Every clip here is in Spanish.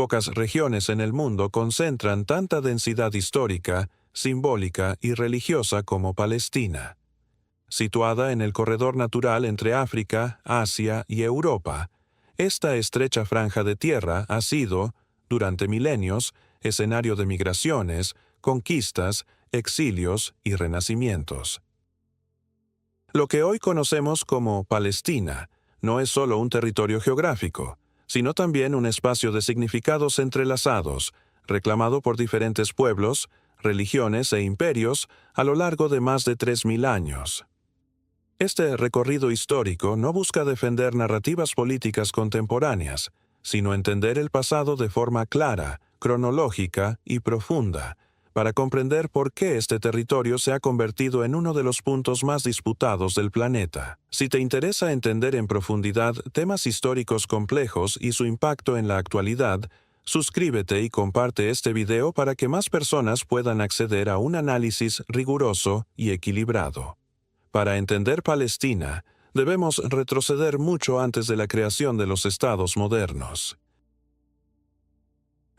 pocas regiones en el mundo concentran tanta densidad histórica, simbólica y religiosa como Palestina. Situada en el corredor natural entre África, Asia y Europa, esta estrecha franja de tierra ha sido, durante milenios, escenario de migraciones, conquistas, exilios y renacimientos. Lo que hoy conocemos como Palestina no es solo un territorio geográfico, sino también un espacio de significados entrelazados, reclamado por diferentes pueblos, religiones e imperios a lo largo de más de 3000 años. Este recorrido histórico no busca defender narrativas políticas contemporáneas, sino entender el pasado de forma clara, cronológica y profunda, para comprender por qué este territorio se ha convertido en uno de los puntos más disputados del planeta. Si te interesa entender en profundidad temas históricos complejos y su impacto en la actualidad, suscríbete y comparte este video para que más personas puedan acceder a un análisis riguroso y equilibrado. Para entender Palestina, debemos retroceder mucho antes de la creación de los estados modernos.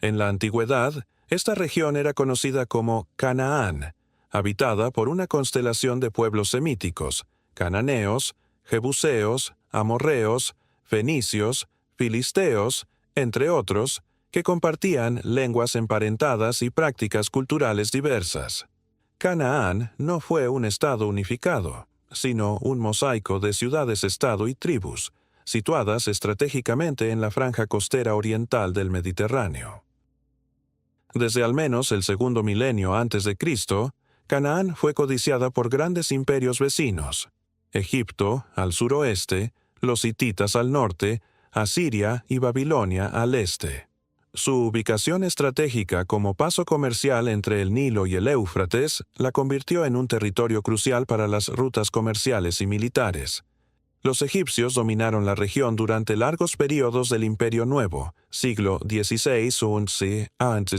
En la antigüedad, esta región era conocida como Canaán, habitada por una constelación de pueblos semíticos, cananeos, jebuseos, amorreos, fenicios, filisteos, entre otros, que compartían lenguas emparentadas y prácticas culturales diversas. Canaán no fue un estado unificado, sino un mosaico de ciudades-estado y tribus, situadas estratégicamente en la franja costera oriental del Mediterráneo. Desde al menos el segundo milenio antes de Cristo, Canaán fue codiciada por grandes imperios vecinos: Egipto al suroeste, los hititas al norte, Asiria y Babilonia al este. Su ubicación estratégica como paso comercial entre el Nilo y el Éufrates la convirtió en un territorio crucial para las rutas comerciales y militares. Los egipcios dominaron la región durante largos periodos del Imperio Nuevo, siglo XVI a.C.,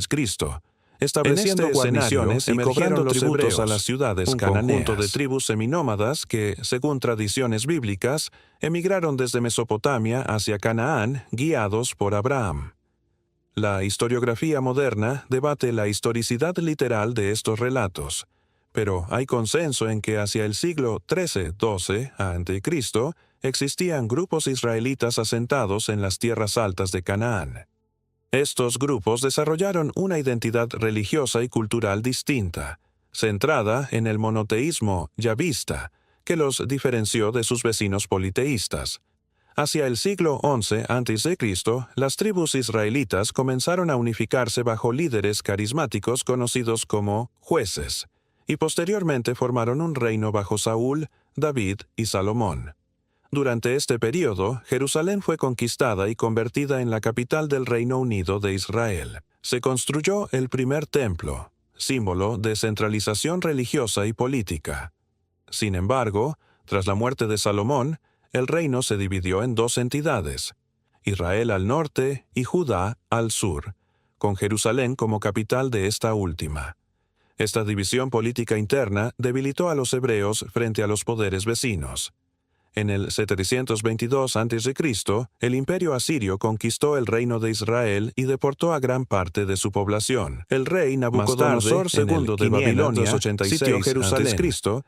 estableciendo guarniciones y cobrando tributos a las ciudades cananeas. Un conjunto de tribus seminómadas que, según tradiciones bíblicas, emigraron desde Mesopotamia hacia Canaán, guiados por Abraham. La historiografía moderna debate la historicidad literal de estos relatos, pero hay consenso en que hacia el siglo XIII-XII a.C. existían grupos israelitas asentados en las tierras altas de Canaán. Estos grupos desarrollaron una identidad religiosa y cultural distinta, centrada en el monoteísmo yavista, que los diferenció de sus vecinos politeístas. Hacia el siglo XI a.C., las tribus israelitas comenzaron a unificarse bajo líderes carismáticos conocidos como jueces, y posteriormente formaron un reino bajo Saúl, David y Salomón. Durante este período, Jerusalén fue conquistada y convertida en la capital del Reino Unido de Israel. Se construyó el primer templo, símbolo de centralización religiosa y política. Sin embargo, tras la muerte de Salomón, el reino se dividió en dos entidades: Israel al norte y Judá al sur, con Jerusalén como capital de esta última. Esta división política interna debilitó a los hebreos frente a los poderes vecinos. En el 722 a.C., el imperio asirio conquistó el reino de Israel y deportó a gran parte de su población. El rey Nabucodonosor II de Babilonia sitió Jerusalén,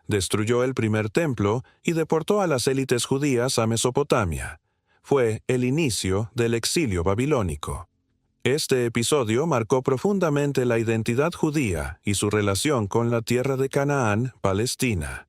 destruyó el primer templo y deportó a las élites judías a Mesopotamia. Fue el inicio del exilio babilónico. Este episodio marcó profundamente la identidad judía y su relación con la tierra de Canaán, Palestina.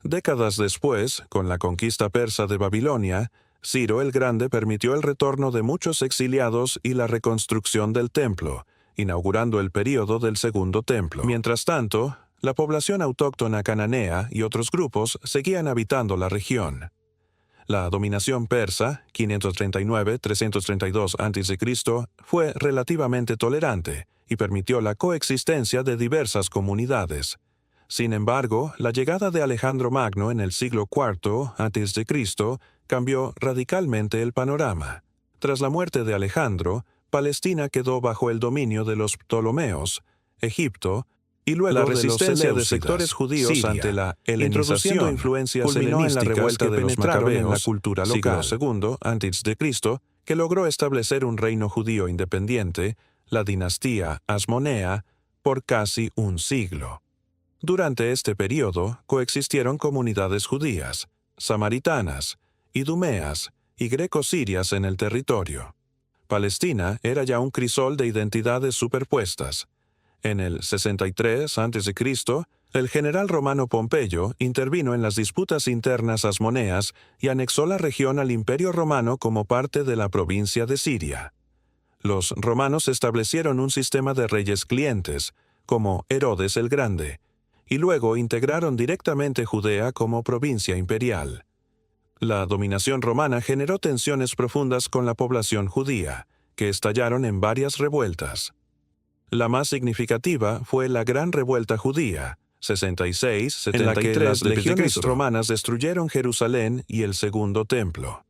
Décadas después, con la conquista persa de Babilonia, Ciro el Grande permitió el retorno de muchos exiliados y la reconstrucción del templo, inaugurando el período del Segundo Templo. Mientras tanto, la población autóctona cananea y otros grupos seguían habitando la región. La dominación persa, 539-332 a.C., fue relativamente tolerante y permitió la coexistencia de diversas comunidades. Sin embargo, la llegada de Alejandro Magno en el siglo IV a.C. cambió radicalmente el panorama. Tras la muerte de Alejandro, Palestina quedó bajo el dominio de los Ptolomeos, Egipto, y luego la resistencia de sectores judíos Siria, ante la helenización, influencias culminó en la revuelta de los Macabeos en la cultura local. Siglo II a.C., que logró establecer un reino judío independiente, la dinastía Asmonea, por casi un siglo. Durante este período coexistieron comunidades judías, samaritanas, idumeas y greco-sirias en el territorio. Palestina era ya un crisol de identidades superpuestas. En el 63 a.C., el general romano Pompeyo intervino en las disputas internas asmoneas y anexó la región al Imperio Romano como parte de la provincia de Siria. Los romanos establecieron un sistema de reyes clientes, como Herodes el Grande, y luego integraron directamente Judea como provincia imperial. La dominación romana generó tensiones profundas con la población judía, que estallaron en varias revueltas. La más significativa fue la Gran Revuelta Judía, 66, en la que las legiones romanas destruyeron Jerusalén y el Segundo Templo.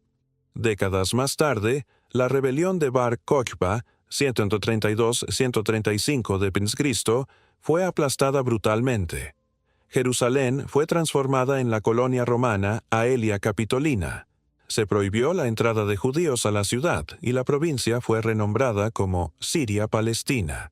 Décadas más tarde, la rebelión de Bar Kokhba, 132-135 de Cristo, fue aplastada brutalmente. Jerusalén fue transformada en la colonia romana Aelia Capitolina. Se prohibió la entrada de judíos a la ciudad y la provincia fue renombrada como Siria-Palestina.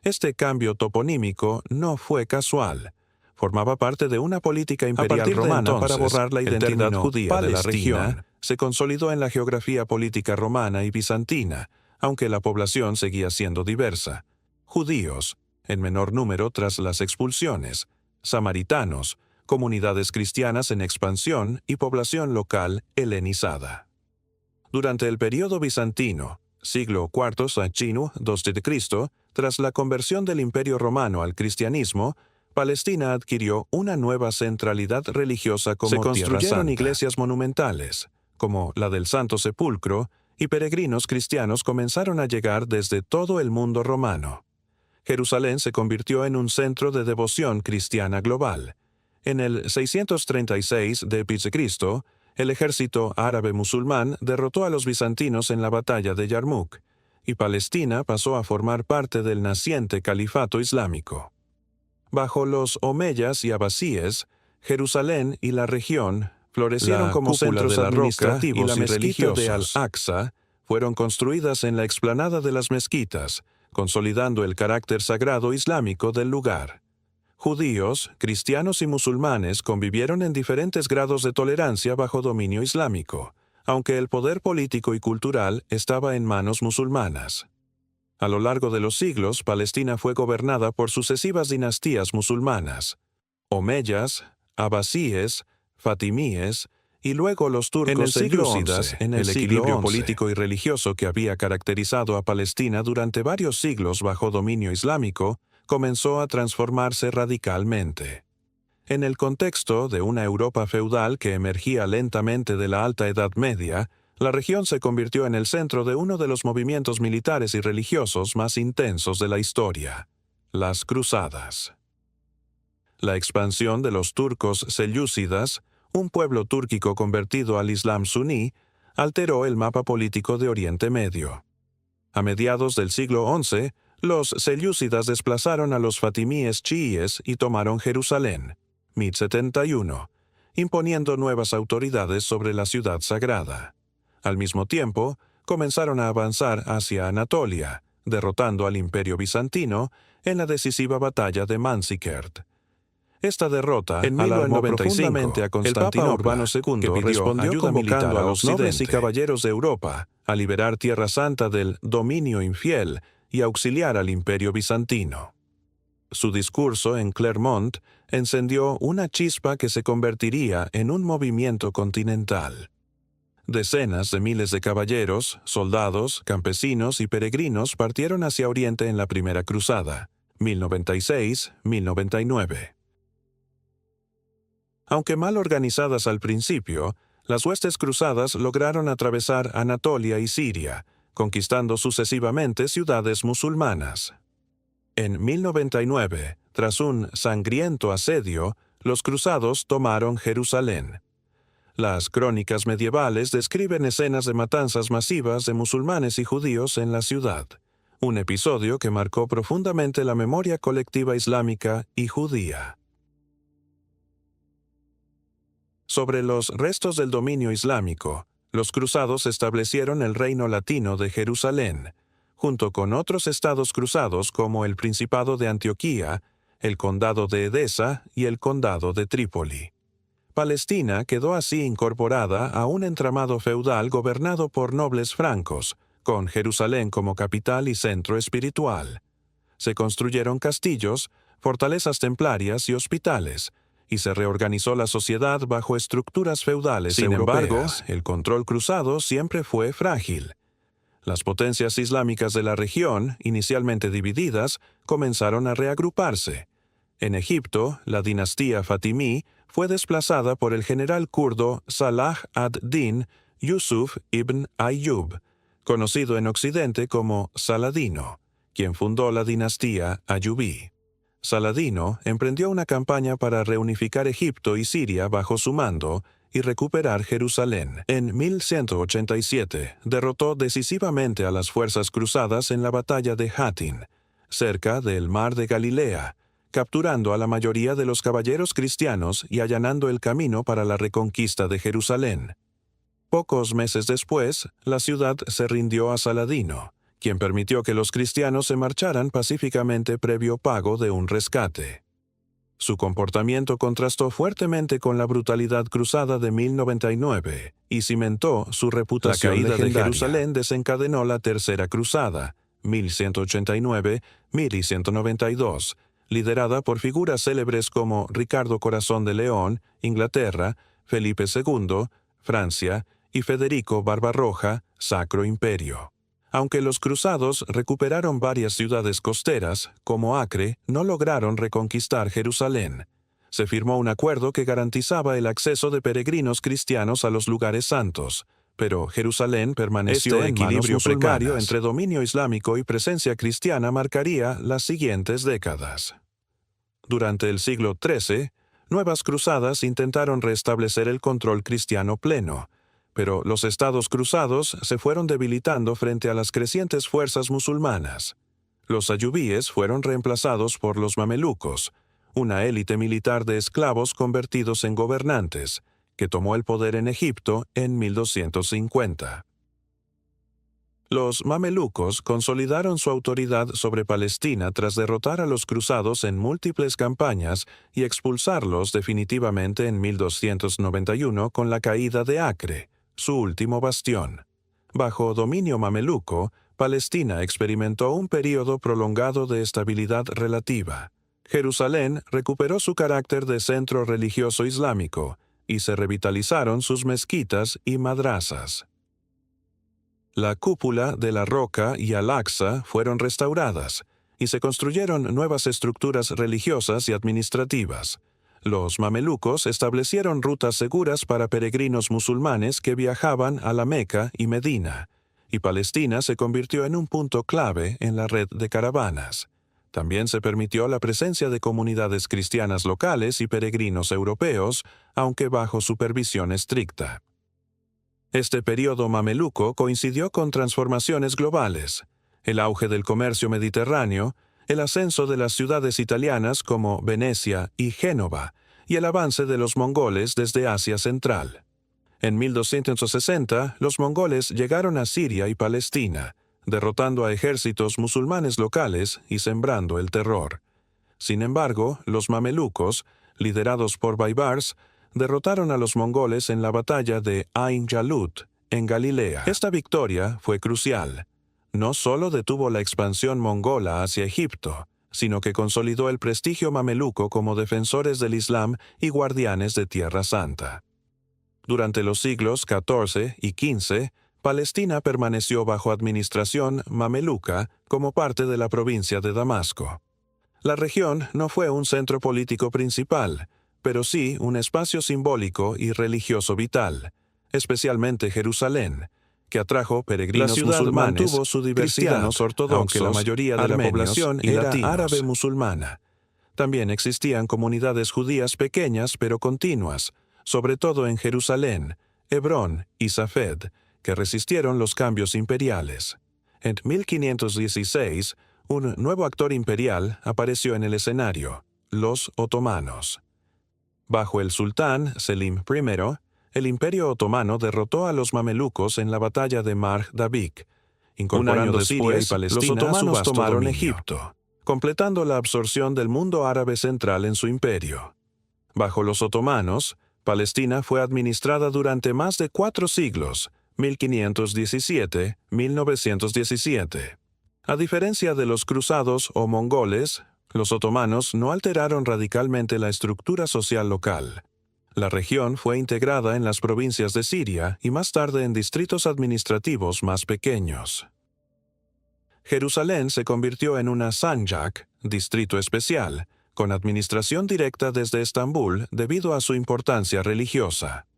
Este cambio toponímico no fue casual. Formaba parte de una política imperial romana para borrar la identidad judía de la región. Se consolidó en la geografía política romana y bizantina, aunque la población seguía siendo diversa. Judíos, en menor número tras las expulsiones, samaritanos, comunidades cristianas en expansión y población local helenizada. Durante el período bizantino, siglo IV a.C., tras la conversión del Imperio Romano al cristianismo, Palestina adquirió una nueva centralidad religiosa como Tierra Santa. Se construyeron iglesias monumentales, como la del Santo Sepulcro, y peregrinos cristianos comenzaron a llegar desde todo el mundo romano. Jerusalén se convirtió en un centro de devoción cristiana global. En el 636 d.C., el ejército árabe-musulmán derrotó a los bizantinos en la batalla de Yarmuk, y Palestina pasó a formar parte del naciente califato islámico. Bajo los omeyas y abasíes, Jerusalén y la región florecieron como centros administrativos y la mezquita de Al-Aqsa fueron construidas en la explanada de las mezquitas, consolidando el carácter sagrado islámico del lugar. Judíos, cristianos y musulmanes convivieron en diferentes grados de tolerancia bajo dominio islámico, aunque el poder político y cultural estaba en manos musulmanas. A lo largo de los siglos, Palestina fue gobernada por sucesivas dinastías musulmanas: omeyas, abasíes, fatimíes y luego los turcos selyúcidas. En el equilibrio político y religioso que había caracterizado a Palestina durante varios siglos bajo dominio islámico comenzó a transformarse radicalmente. En el contexto de una Europa feudal que emergía lentamente de la Alta Edad Media, la región se convirtió en el centro de uno de los movimientos militares y religiosos más intensos de la historia: las Cruzadas. La expansión de los turcos selyúcidas, un pueblo túrquico convertido al Islam suní, alteró el mapa político de Oriente Medio. A mediados del siglo XI, los selyúcidas desplazaron a los fatimíes chiíes y tomaron Jerusalén, 1071, imponiendo nuevas autoridades sobre la ciudad sagrada. Al mismo tiempo, comenzaron a avanzar hacia Anatolia, derrotando al Imperio bizantino en la decisiva batalla de Manzikert. Esta derrota alarmó profundamente a Constantinopla. El Papa Urbano II que respondió ayuda convocando a los nobles y caballeros de Europa a liberar Tierra Santa del dominio infiel y auxiliar al Imperio bizantino. Su discurso en Clermont encendió una chispa que se convertiría en un movimiento continental. Decenas de miles de caballeros, soldados, campesinos y peregrinos partieron hacia Oriente en la Primera Cruzada, 1096-1099. Aunque mal organizadas al principio, las huestes cruzadas lograron atravesar Anatolia y Siria, conquistando sucesivamente ciudades musulmanas. En 1099, tras un sangriento asedio, los cruzados tomaron Jerusalén. Las crónicas medievales describen escenas de matanzas masivas de musulmanes y judíos en la ciudad, un episodio que marcó profundamente la memoria colectiva islámica y judía. Sobre los restos del dominio islámico, Los cruzados establecieron el Reino Latino de Jerusalén, junto con otros estados cruzados como el Principado de Antioquía, el Condado de Edesa y el Condado de Trípoli. Palestina quedó así incorporada a un entramado feudal gobernado por nobles francos, con Jerusalén como capital y centro espiritual. Se construyeron castillos, fortalezas templarias y hospitales, y se reorganizó la sociedad bajo estructuras feudales europeas. Sin embargo, el control cruzado siempre fue frágil. Las potencias islámicas de la región, inicialmente divididas, comenzaron a reagruparse. En Egipto, la dinastía fatimí fue desplazada por el general kurdo Salah ad-Din Yusuf ibn Ayyub, conocido en Occidente como Saladino, quien fundó la dinastía ayubí. Saladino emprendió una campaña para reunificar Egipto y Siria bajo su mando y recuperar Jerusalén. En 1187 derrotó decisivamente a las fuerzas cruzadas en la batalla de Hattin, cerca del mar de Galilea, capturando a la mayoría de los caballeros cristianos y allanando el camino para la reconquista de Jerusalén. Pocos meses después, la ciudad se rindió a Saladino, quien permitió que los cristianos se marcharan pacíficamente previo pago de un rescate. Su comportamiento contrastó fuertemente con la brutalidad cruzada de 1099 y cimentó su reputación. La caída de Jerusalén desencadenó la Tercera Cruzada, 1189-1192, liderada por figuras célebres como Ricardo Corazón de León, Inglaterra, Felipe II, Francia y Federico Barbarroja, Sacro Imperio. Aunque los cruzados recuperaron varias ciudades costeras, como Acre, no lograron reconquistar Jerusalén. Se firmó un acuerdo que garantizaba el acceso de peregrinos cristianos a los lugares santos, pero Jerusalén permaneció en equilibrio precario entre dominio islámico y presencia cristiana marcaría las siguientes décadas. Durante el siglo XIII, nuevas cruzadas intentaron restablecer el control cristiano pleno, pero los estados cruzados se fueron debilitando frente a las crecientes fuerzas musulmanas. Los ayubíes fueron reemplazados por los mamelucos, una élite militar de esclavos convertidos en gobernantes, que tomó el poder en Egipto en 1250. Los mamelucos consolidaron su autoridad sobre Palestina tras derrotar a los cruzados en múltiples campañas y expulsarlos definitivamente en 1291 con la caída de Acre, su último bastión. Bajo dominio mameluco, Palestina experimentó un período prolongado de estabilidad relativa. Jerusalén recuperó su carácter de centro religioso islámico y se revitalizaron sus mezquitas y madrasas. La cúpula de la Roca y Al-Aqsa fueron restauradas y se construyeron nuevas estructuras religiosas y administrativas. Los mamelucos establecieron rutas seguras para peregrinos musulmanes que viajaban a la Meca y Medina, y Palestina se convirtió en un punto clave en la red de caravanas. También se permitió la presencia de comunidades cristianas locales y peregrinos europeos, aunque bajo supervisión estricta. Este período mameluco coincidió con transformaciones globales, el auge del comercio mediterráneo, el ascenso de las ciudades italianas como Venecia y Génova, y el avance de los mongoles desde Asia Central. En 1260, los mongoles llegaron a Siria y Palestina, derrotando a ejércitos musulmanes locales y sembrando el terror. Sin embargo, los mamelucos, liderados por Baibars, derrotaron a los mongoles en la batalla de Ain Jalut, en Galilea. Esta victoria fue crucial. No solo detuvo la expansión mongola hacia Egipto, sino que consolidó el prestigio mameluco como defensores del Islam y guardianes de Tierra Santa. Durante los siglos XIV y XV, Palestina permaneció bajo administración mameluca como parte de la provincia de Damasco. La región no fue un centro político principal, pero sí un espacio simbólico y religioso vital, especialmente Jerusalén, que atrajo peregrinos musulmanes, mantuvo su diversidad, cristianos ortodoxos, aunque la mayoría de la población era árabe musulmana. También existían comunidades judías pequeñas pero continuas, sobre todo en Jerusalén, Hebrón y Safed, que resistieron los cambios imperiales. En 1516, un nuevo actor imperial apareció en el escenario, los otomanos. Bajo el sultán Selim I, el Imperio Otomano derrotó a los mamelucos en la batalla de Marj Dabik. Incorporando Siria y Palestina, los otomanos tomaron Egipto, completando la absorción del mundo árabe central en su imperio. Bajo los otomanos, Palestina fue administrada durante más de 4 siglos, 1517-1917. A diferencia de los cruzados o mongoles, los otomanos no alteraron radicalmente la estructura social local. La región fue integrada en las provincias de Siria y más tarde en distritos administrativos más pequeños. Jerusalén se convirtió en una sanjak, distrito especial, con administración directa desde Estambul debido a su importancia religiosa.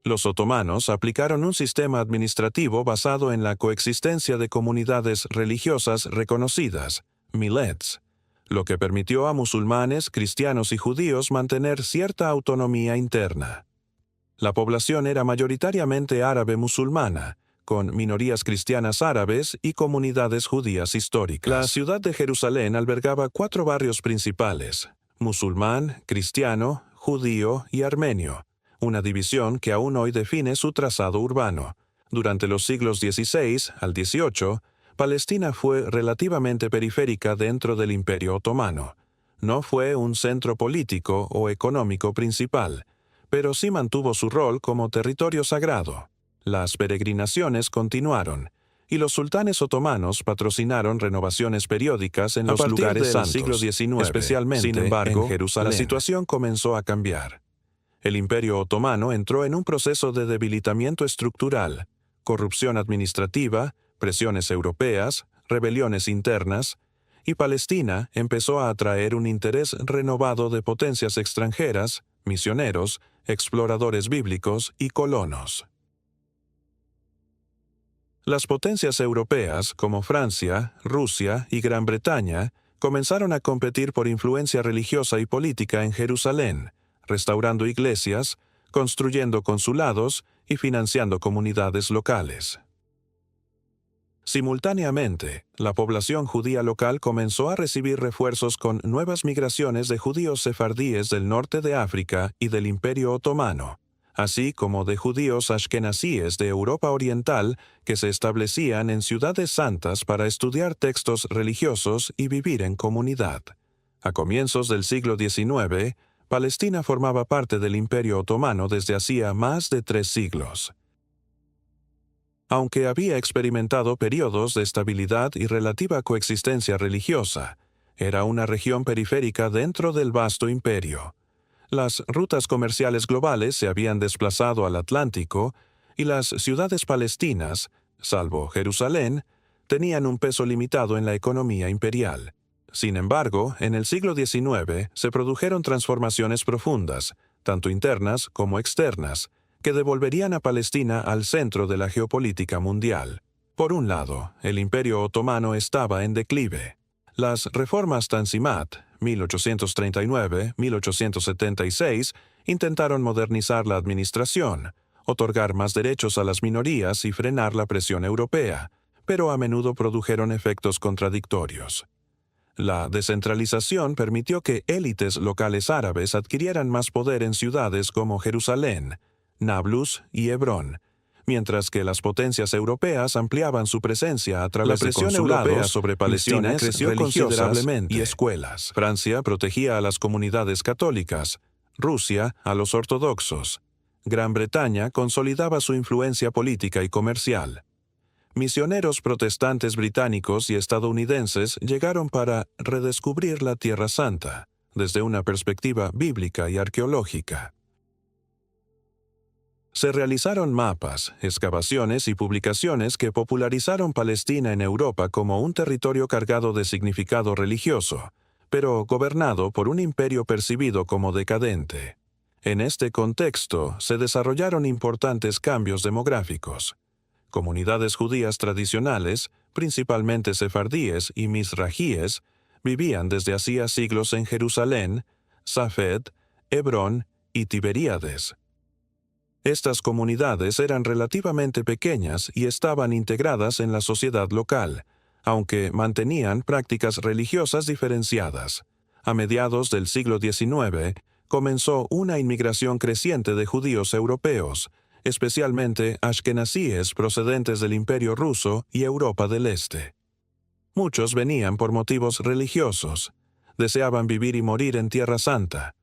Los otomanos aplicaron un sistema administrativo basado en la coexistencia de comunidades religiosas reconocidas, millets, lo que permitió a musulmanes, cristianos y judíos mantener cierta autonomía interna. La población era mayoritariamente árabe musulmana, con minorías cristianas árabes y comunidades judías históricas. La ciudad de Jerusalén albergaba 4 barrios principales: musulmán, cristiano, judío y armenio, una división que aún hoy define su trazado urbano. Durante los siglos XVI al XVIII, Palestina fue relativamente periférica dentro del Imperio Otomano. No fue un centro político o económico principal, pero sí mantuvo su rol como territorio sagrado. Las peregrinaciones continuaron, y los sultanes otomanos patrocinaron renovaciones periódicas en los lugares santos. A partir del siglo XIX, especialmente, sin embargo, en Jerusalén, la situación comenzó a cambiar. El Imperio Otomano entró en un proceso de debilitamiento estructural, corrupción administrativa, presiones europeas, rebeliones internas, y Palestina empezó a atraer un interés renovado de potencias extranjeras, misioneros, exploradores bíblicos y colonos. Las potencias europeas, como Francia, Rusia y Gran Bretaña, comenzaron a competir por influencia religiosa y política en Jerusalén, restaurando iglesias, construyendo consulados y financiando comunidades locales. Simultáneamente, la población judía local comenzó a recibir refuerzos con nuevas migraciones de judíos sefardíes del norte de África y del Imperio Otomano, así como de judíos ashkenazíes de Europa Oriental que se establecían en ciudades santas para estudiar textos religiosos y vivir en comunidad. A comienzos del siglo XIX, Palestina formaba parte del Imperio Otomano desde hacía más de 3 siglos. Aunque había experimentado periodos de estabilidad y relativa coexistencia religiosa, era una región periférica dentro del vasto imperio. Las rutas comerciales globales se habían desplazado al Atlántico y las ciudades palestinas, salvo Jerusalén, tenían un peso limitado en la economía imperial. Sin embargo, en el siglo XIX se produjeron transformaciones profundas, tanto internas como externas, que devolverían a Palestina al centro de la geopolítica mundial. Por un lado, el Imperio Otomano estaba en declive. Las reformas Tanzimat, 1839-1876, intentaron modernizar la administración, otorgar más derechos a las minorías y frenar la presión europea, pero a menudo produjeron efectos contradictorios. La descentralización permitió que élites locales árabes adquirieran más poder en ciudades como Jerusalén, Nablus y Hebrón, mientras que las potencias europeas ampliaban su presencia a través de consulados. La presión europea sobre Palestina creció considerablemente y escuelas. Francia protegía a las comunidades católicas, Rusia a los ortodoxos. Gran Bretaña consolidaba su influencia política y comercial. Misioneros protestantes británicos y estadounidenses llegaron para redescubrir la Tierra Santa, desde una perspectiva bíblica y arqueológica. Se realizaron mapas, excavaciones y publicaciones que popularizaron Palestina en Europa como un territorio cargado de significado religioso, pero gobernado por un imperio percibido como decadente. En este contexto se desarrollaron importantes cambios demográficos. Comunidades judías tradicionales, principalmente sefardíes y misrajíes, vivían desde hacía siglos en Jerusalén, Safed, Hebrón y Tiberíades. Estas comunidades eran relativamente pequeñas y estaban integradas en la sociedad local, aunque mantenían prácticas religiosas diferenciadas. A mediados del siglo XIX, comenzó una inmigración creciente de judíos europeos, especialmente ashkenazíes procedentes del Imperio Ruso y Europa del Este. Muchos venían por motivos religiosos, deseaban vivir y morir en Tierra Santa.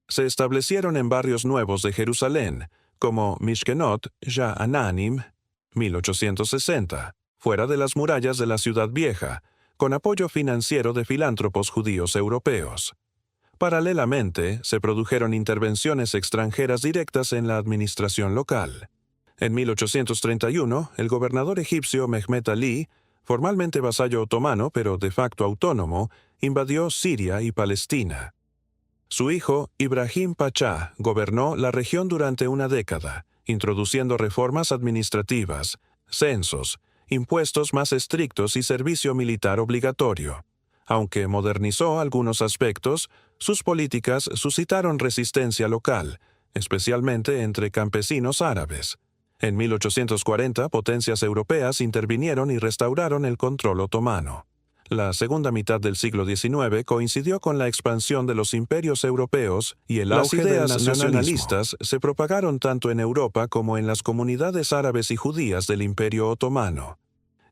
Se establecieron en barrios nuevos de Jerusalén, como Mishkenot Sha'ananim, 1860, fuera de las murallas de la ciudad vieja, con apoyo financiero de filántropos judíos europeos. Paralelamente, se produjeron intervenciones extranjeras directas en la administración local. En 1831, el gobernador egipcio Mehmet Ali, formalmente vasallo otomano pero de facto autónomo, invadió Siria y Palestina. Su hijo, Ibrahim Pachá, gobernó la región durante una década, introduciendo reformas administrativas, censos, impuestos más estrictos y servicio militar obligatorio. Aunque modernizó algunos aspectos, sus políticas suscitaron resistencia local, especialmente entre campesinos árabes. En 1840, potencias europeas intervinieron y restauraron el control otomano. La segunda mitad del siglo XIX coincidió con la expansión de los imperios europeos y el auge de las ideas nacionalistas se propagaron tanto en Europa como en las comunidades árabes y judías del Imperio Otomano.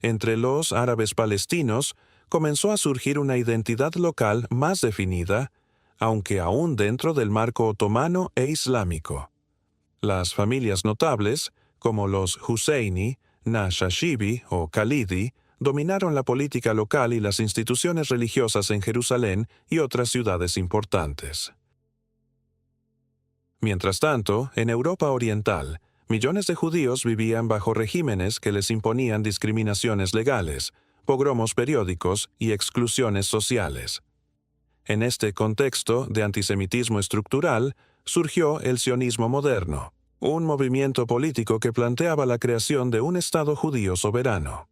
Entre los árabes palestinos comenzó a surgir una identidad local más definida, aunque aún dentro del marco otomano e islámico. Las familias notables, como los Husseini, Nashashibi o Khalidi, dominaron la política local y las instituciones religiosas en Jerusalén y otras ciudades importantes. Mientras tanto, en Europa Oriental, millones de judíos vivían bajo regímenes que les imponían discriminaciones legales, pogromos periódicos y exclusiones sociales. En este contexto de antisemitismo estructural, surgió el sionismo moderno, un movimiento político que planteaba la creación de un Estado judío soberano.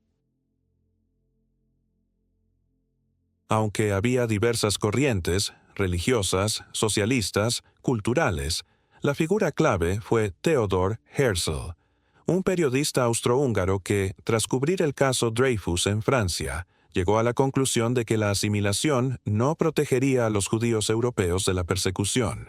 Aunque había diversas corrientes, religiosas, socialistas, culturales, la figura clave fue Theodor Herzl, un periodista austrohúngaro que, tras cubrir el caso Dreyfus en Francia, llegó a la conclusión de que la asimilación no protegería a los judíos europeos de la persecución.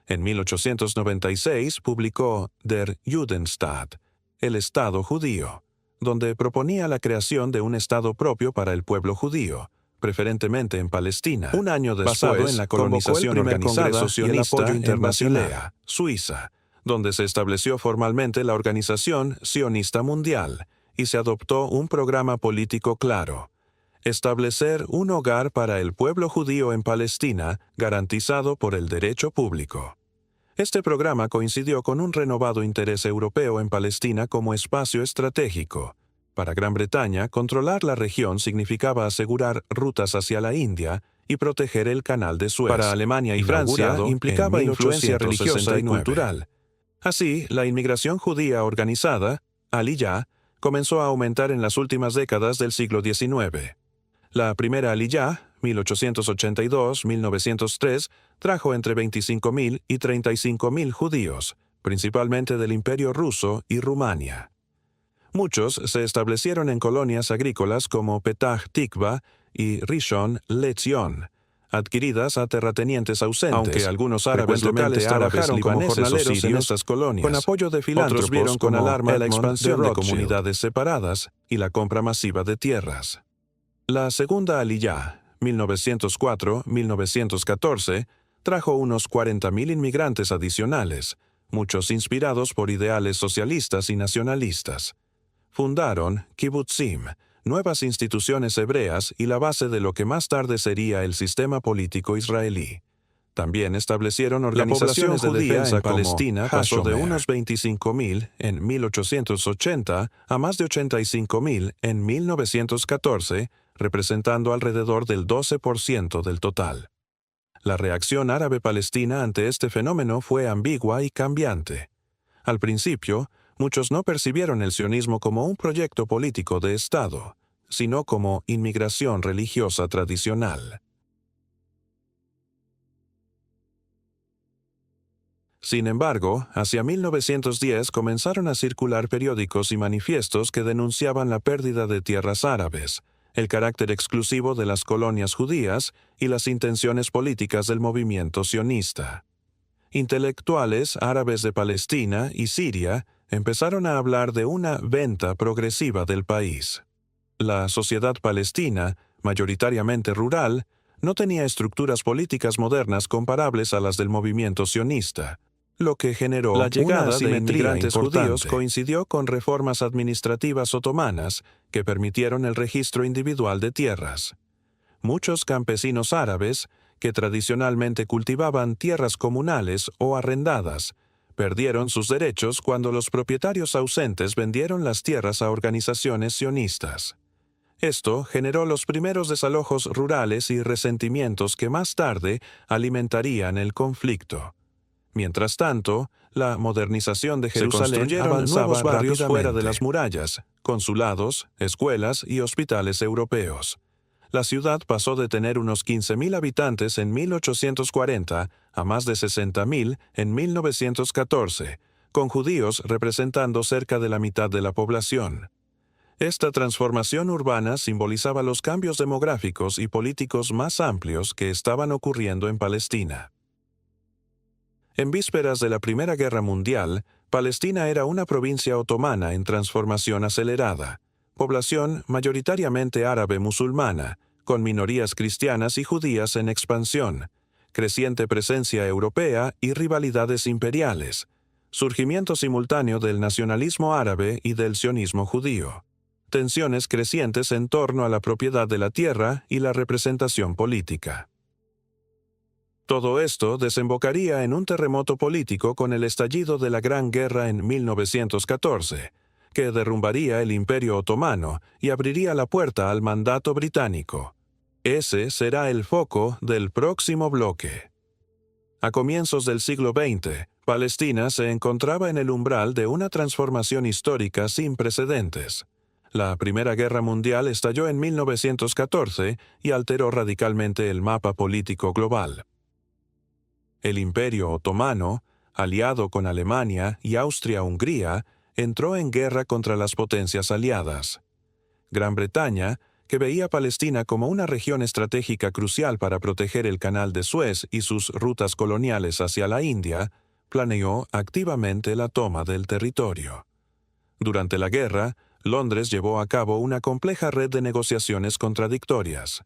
En 1896 publicó Der Judenstaat, el Estado judío, donde proponía la creación de un Estado propio para el pueblo judío, preferentemente en Palestina. Un año después, basado en la colonización organizada y el apoyo internacional en Suiza, donde se estableció formalmente la Organización Sionista Mundial y se adoptó un programa político claro: establecer un hogar para el pueblo judío en Palestina garantizado por el derecho público. Este programa coincidió con un renovado interés europeo en Palestina como espacio estratégico. Para Gran Bretaña, controlar la región significaba asegurar rutas hacia la India y proteger el Canal de Suez. Para Alemania y Francia, implicaba influencia religiosa y cultural. Así, la inmigración judía organizada, Aliyá, comenzó a aumentar en las últimas décadas del siglo XIX. La primera Aliyá, 1882-1903, trajo entre 25.000 y 35.000 judíos, principalmente del Imperio Ruso y Rumania. Muchos se establecieron en colonias agrícolas como Petah Tikva y Rishon LeZion, adquiridas a terratenientes ausentes, aunque algunos árabes locales trabajaron como jornaleros en estas colonias. Con apoyo de filántropos, vieron con alarma la expansión de comunidades separadas y la compra masiva de tierras. La segunda Aliyá, 1904-1914, trajo unos 40.000 inmigrantes adicionales, muchos inspirados por ideales socialistas y nacionalistas. Fundaron kibbutzim, nuevas instituciones hebreas y la base de lo que más tarde sería el sistema político israelí. También establecieron organizaciones de defensa en Palestina, pasó de unos 25.000 en 1880 a más de 85.000 en 1914, representando alrededor del 12% del total. La reacción árabe-palestina ante este fenómeno fue ambigua y cambiante. Al principio, muchos no percibieron el sionismo como un proyecto político de Estado, sino como inmigración religiosa tradicional. Sin embargo, hacia 1910 comenzaron a circular periódicos y manifiestos que denunciaban la pérdida de tierras árabes, el carácter exclusivo de las colonias judías y las intenciones políticas del movimiento sionista. intelectuales árabes de Palestina y Siria empezaron a hablar de una venta progresiva del país. La sociedad palestina, mayoritariamente rural, no tenía estructuras políticas modernas comparables a las del movimiento sionista, lo que generó la llegada de inmigrantes judíos coincidió con reformas administrativas otomanas que permitieron el registro individual de tierras. Muchos campesinos árabes, que tradicionalmente cultivaban tierras comunales o arrendadas, perdieron sus derechos cuando los propietarios ausentes vendieron las tierras a organizaciones sionistas. Esto generó los primeros desalojos rurales y resentimientos que más tarde alimentarían el conflicto. Mientras tanto, la modernización de Jerusalén avanzaba nuevos barrios fuera de las murallas, consulados, escuelas y hospitales europeos. La ciudad pasó de tener unos 15.000 habitantes en 1840 a más de 60.000 en 1914, con judíos representando cerca de la mitad de la población. Esta transformación urbana simbolizaba los cambios demográficos y políticos más amplios que estaban ocurriendo en Palestina. En vísperas de la Primera Guerra Mundial, Palestina era una provincia otomana en transformación acelerada, población mayoritariamente árabe musulmana, con minorías cristianas y judías en expansión, creciente presencia europea y rivalidades imperiales, surgimiento simultáneo del nacionalismo árabe y del sionismo judío, tensiones crecientes en torno a la propiedad de la tierra y la representación política. Todo esto desembocaría en un terremoto político con el estallido de la Gran Guerra en 1914, que derrumbaría el Imperio Otomano y abriría la puerta al mandato británico. Ese será el foco del próximo bloque. A comienzos del siglo XX, Palestina se encontraba en el umbral de una transformación histórica sin precedentes. La Primera Guerra Mundial estalló en 1914 y alteró radicalmente el mapa político global. El Imperio Otomano, aliado con Alemania y Austria-Hungría, entró en guerra contra las potencias aliadas. Gran Bretaña, que veía Palestina como una región estratégica crucial para proteger el Canal de Suez y sus rutas coloniales hacia la India, planeó activamente la toma del territorio. Durante la guerra, Londres llevó a cabo una compleja red de negociaciones contradictorias.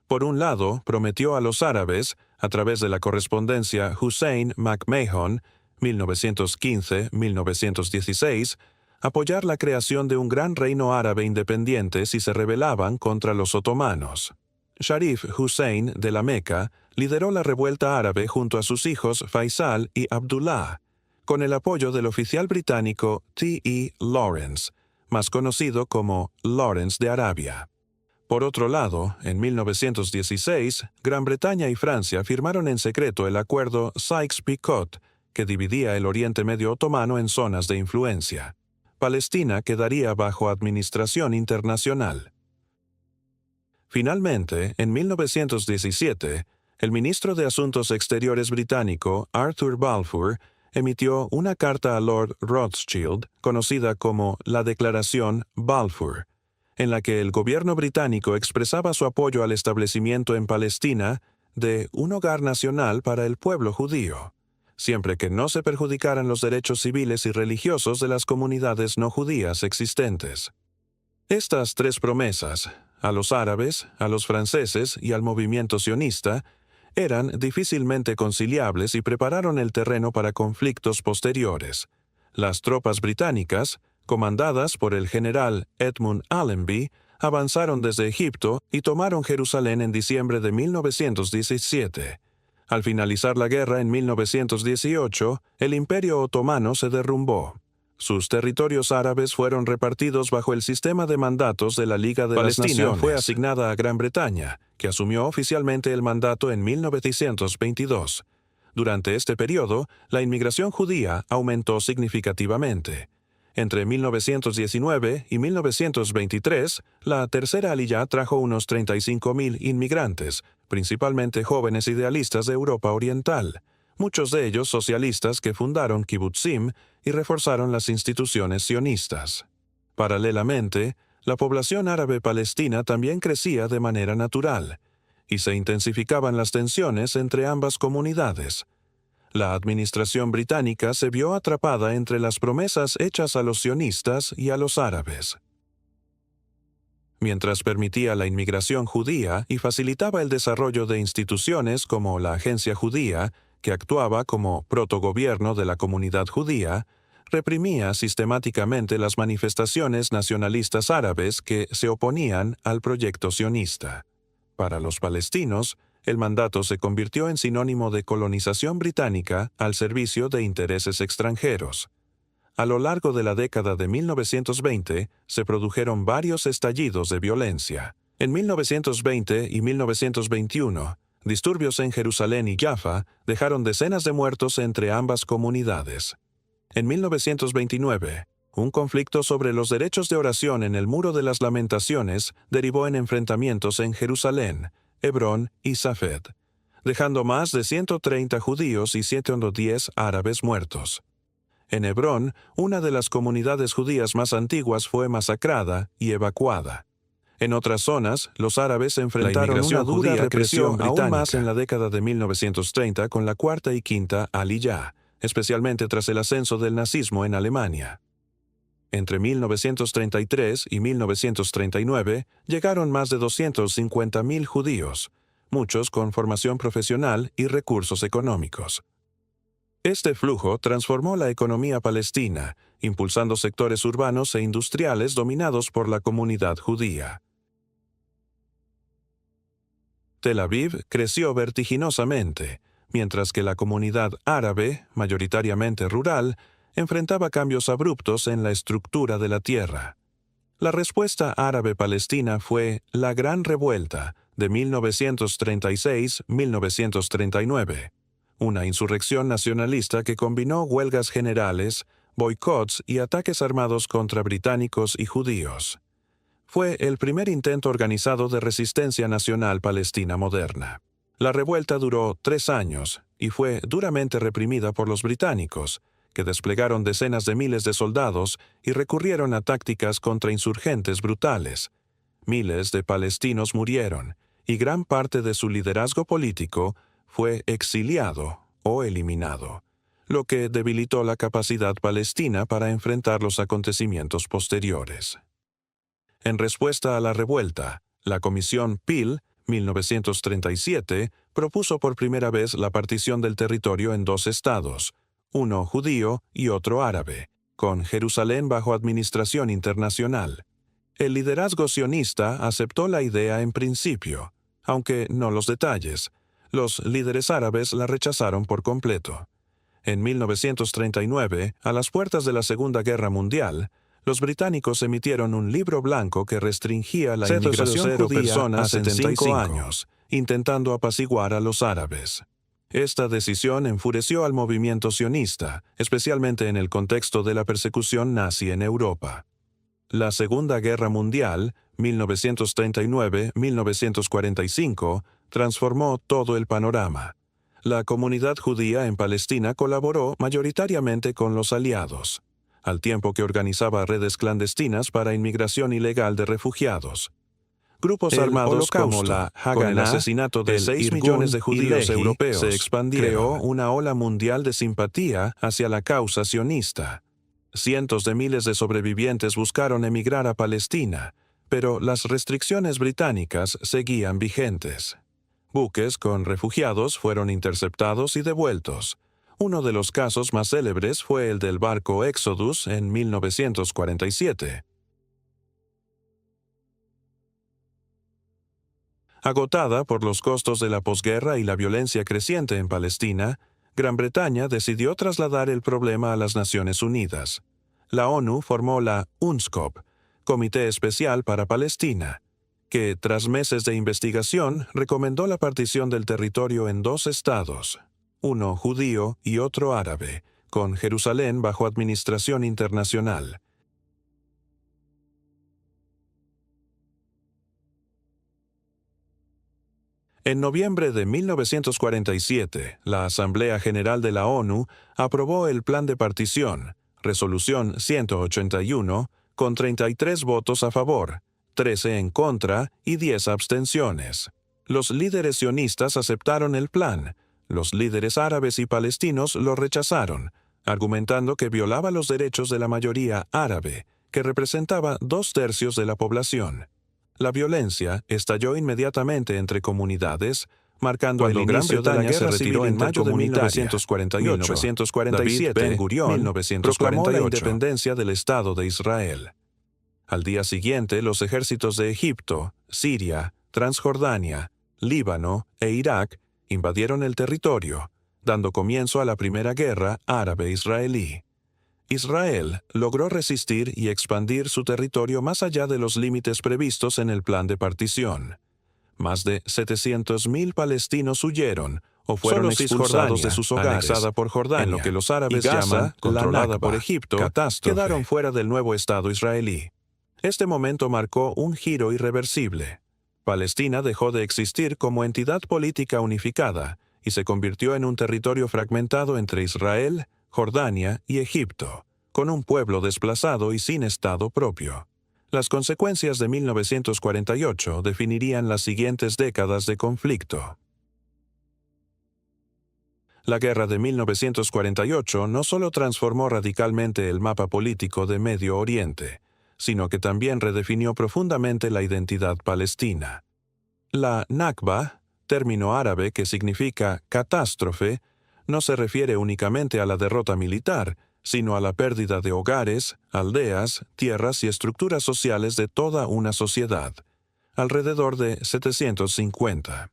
Por un lado, prometió a los árabes, a través de la correspondencia Hussein-McMahon, 1915-1916, apoyar la creación de un gran reino árabe independiente si se rebelaban contra los otomanos. Sharif Hussein de la Meca lideró la revuelta árabe junto a sus hijos Faisal y Abdullah, con el apoyo del oficial británico T.E. Lawrence, más conocido como Lawrence de Arabia. Por otro lado, en 1916, Gran Bretaña y Francia firmaron en secreto el acuerdo Sykes-Picot, que dividía el Oriente Medio otomano en zonas de influencia. Palestina quedaría bajo administración internacional. Finalmente, en 1917, el ministro de Asuntos Exteriores británico Arthur Balfour emitió una carta a Lord Rothschild, conocida como la Declaración Balfour, en la que el gobierno británico expresaba su apoyo al establecimiento en Palestina de un hogar nacional para el pueblo judío, siempre que no se perjudicaran los derechos civiles y religiosos de las comunidades no judías existentes. Estas tres promesas, a los árabes, a los franceses y al movimiento sionista, eran difícilmente conciliables y prepararon el terreno para conflictos posteriores. Las tropas británicas, comandadas por el general Edmund Allenby, avanzaron desde Egipto y tomaron Jerusalén en diciembre de 1917. Al finalizar la guerra en 1918, el Imperio Otomano se derrumbó. Sus territorios árabes fueron repartidos bajo el sistema de mandatos de la Liga de las Naciones. Palestina fue asignada a Gran Bretaña, que asumió oficialmente el mandato en 1922. Durante este periodo, la inmigración judía aumentó significativamente. Entre 1919 y 1923, la Tercera Aliyá trajo unos 35.000 inmigrantes, principalmente jóvenes idealistas de Europa Oriental, muchos de ellos socialistas que fundaron kibutzim y reforzaron las instituciones sionistas. Paralelamente, la población árabe palestina también crecía de manera natural. y se intensificaban las tensiones entre ambas comunidades. La administración británica se vio atrapada entre las promesas hechas a los sionistas y a los árabes. Mientras permitía la inmigración judía y facilitaba el desarrollo de instituciones como la Agencia Judía, que actuaba como protogobierno de la comunidad judía, reprimía sistemáticamente las manifestaciones nacionalistas árabes que se oponían al proyecto sionista. Para los palestinos, el mandato se convirtió en sinónimo de colonización británica al servicio de intereses extranjeros. A lo largo de la década de 1920 se produjeron varios estallidos de violencia. En 1920 y 1921, disturbios en Jerusalén y Jaffa dejaron decenas de muertos entre ambas comunidades. En 1929, un conflicto sobre los derechos de oración en el Muro de las Lamentaciones derivó en enfrentamientos en Jerusalén, Hebrón y Safed, dejando más de 130 judíos y 110 árabes muertos. En Hebrón, una de las comunidades judías más antiguas fue masacrada y evacuada. En otras zonas, los árabes enfrentaron una dura represión aún más en la década de 1930 con la Cuarta y Quinta Aliyá, especialmente tras el ascenso del nazismo en Alemania. Entre 1933 y 1939 llegaron más de 250.000 judíos, muchos con formación profesional y recursos económicos. Este flujo transformó la economía palestina, impulsando sectores urbanos e industriales dominados por la comunidad judía. Tel Aviv creció vertiginosamente, mientras que la comunidad árabe, mayoritariamente rural, enfrentaba cambios abruptos en la estructura de la tierra. La respuesta árabe-palestina fue la Gran Revuelta de 1936-1939, una insurrección nacionalista que combinó huelgas generales, boicots y ataques armados contra británicos y judíos. Fue el primer intento organizado de resistencia nacional palestina moderna. La revuelta duró 3 años y fue duramente reprimida por los británicos, que desplegaron decenas de miles de soldados y recurrieron a tácticas contrainsurgentes brutales. Miles de palestinos murieron, y gran parte de su liderazgo político fue exiliado o eliminado, lo que debilitó la capacidad palestina para enfrentar los acontecimientos posteriores. En respuesta a la revuelta, la Comisión Peel, 1937, propuso por primera vez la partición del territorio en 2 estados, uno judío y otro árabe, con Jerusalén bajo administración internacional. El liderazgo sionista aceptó la idea en principio, aunque no los detalles. Los líderes árabes la rechazaron por completo. En 1939, a las puertas de la Segunda Guerra Mundial, los británicos emitieron un libro blanco que restringía la inmigración judía a 75 años, intentando apaciguar a los árabes. Esta decisión enfureció al movimiento sionista, especialmente en el contexto de la persecución nazi en Europa. La Segunda Guerra Mundial, 1939-1945, transformó todo el panorama. La comunidad judía en Palestina colaboró mayoritariamente con los aliados, al tiempo que organizaba redes clandestinas para inmigración ilegal de refugiados. Grupos armados como la Haganah, con el asesinato de 6 millones de judíos europeos, se expandieron. Creó una ola mundial de simpatía hacia la causa sionista. Cientos de miles de sobrevivientes buscaron emigrar a Palestina, pero las restricciones británicas seguían vigentes. Buques con refugiados fueron interceptados y devueltos. Uno de los casos más célebres fue el del barco Exodus en 1947. Agotada por los costos de la posguerra y la violencia creciente en Palestina, Gran Bretaña decidió trasladar el problema a las Naciones Unidas. La ONU formó la UNSCOP, Comité Especial para Palestina, que, tras meses de investigación, recomendó la partición del territorio en 2 estados, uno judío y otro árabe, con Jerusalén bajo administración internacional. En noviembre de 1947, la Asamblea General de la ONU aprobó el Plan de Partición, Resolución 181, con 33 votos a favor, 13 en contra y 10 abstenciones. Los líderes sionistas aceptaron el plan. Los líderes árabes y palestinos lo rechazaron, argumentando que violaba los derechos de la mayoría árabe, que representaba 2/3 de la población. La violencia estalló inmediatamente entre comunidades, marcando el inicio de la guerra se retiró en mayo de 1948. David Ben-Gurión proclamó la independencia del Estado de Israel. Al día siguiente, los ejércitos de Egipto, Siria, Transjordania, Líbano e Irak invadieron el territorio, dando comienzo a la Primera Guerra Árabe-Israelí. Israel logró resistir y expandir su territorio más allá de los límites previstos en el plan de partición. Más de 700,000 palestinos huyeron o fueron expulsados de sus hogares, anexada por Jordania, en lo que los árabes llaman, controlada por Egipto, quedaron fuera del nuevo Estado israelí. Este momento marcó un giro irreversible. Palestina dejó de existir como entidad política unificada y se convirtió en un territorio fragmentado entre Israel, Jordania y Egipto, con un pueblo desplazado y sin Estado propio. Las consecuencias de 1948 definirían las siguientes décadas de conflicto. La guerra de 1948 no solo transformó radicalmente el mapa político de Medio Oriente, sino que también redefinió profundamente la identidad palestina. La Nakba, término árabe que significa catástrofe, no se refiere únicamente a la derrota militar, sino a la pérdida de hogares, aldeas, tierras y estructuras sociales de toda una sociedad, alrededor de 750.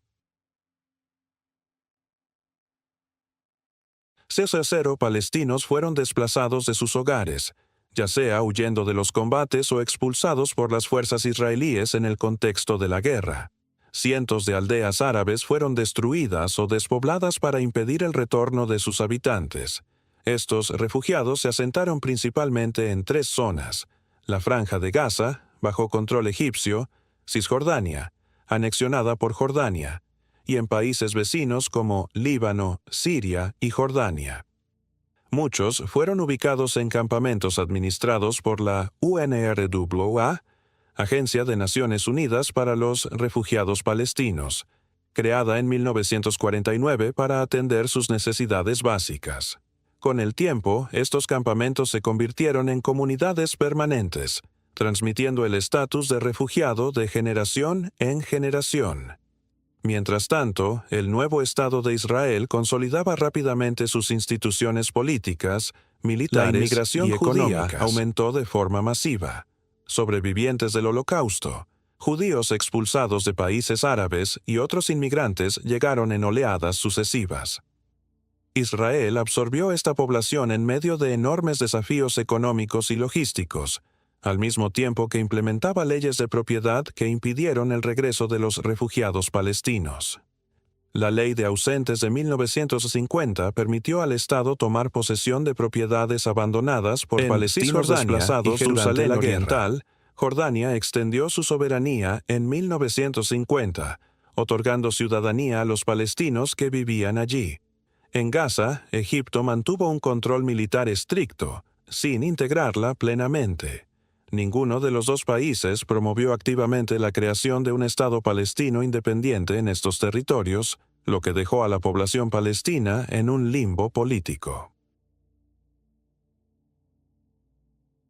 Cero palestinos fueron desplazados de sus hogares, ya sea huyendo de los combates o expulsados por las fuerzas israelíes en el contexto de la guerra. Cientos de aldeas árabes fueron destruidas o despobladas para impedir el retorno de sus habitantes. Estos refugiados se asentaron principalmente en 3 zonas: la Franja de Gaza, bajo control egipcio; Cisjordania, anexionada por Jordania; y en países vecinos como Líbano, Siria y Jordania. Muchos fueron ubicados en campamentos administrados por la UNRWA, Agencia de Naciones Unidas para los Refugiados Palestinos, creada en 1949 para atender sus necesidades básicas. Con el tiempo, estos campamentos se convirtieron en comunidades permanentes, transmitiendo el estatus de refugiado de generación en generación. Mientras tanto, el nuevo Estado de Israel consolidaba rápidamente sus instituciones políticas, militares, la inmigración y económica aumentó de forma masiva. Sobrevivientes del Holocausto, judíos expulsados de países árabes y otros inmigrantes llegaron en oleadas sucesivas. Israel absorbió esta población en medio de enormes desafíos económicos y logísticos, al mismo tiempo que implementaba leyes de propiedad que impidieron el regreso de los refugiados palestinos. La Ley de Ausentes de 1950 permitió al Estado tomar posesión de propiedades abandonadas por palestinos desplazados durante la guerra. Jordania extendió su soberanía en 1950, otorgando ciudadanía a los palestinos que vivían allí. En Gaza, Egipto mantuvo un control militar estricto, sin integrarla plenamente. Ninguno de los 2 países promovió activamente la creación de un Estado palestino independiente en estos territorios, lo que dejó a la población palestina en un limbo político.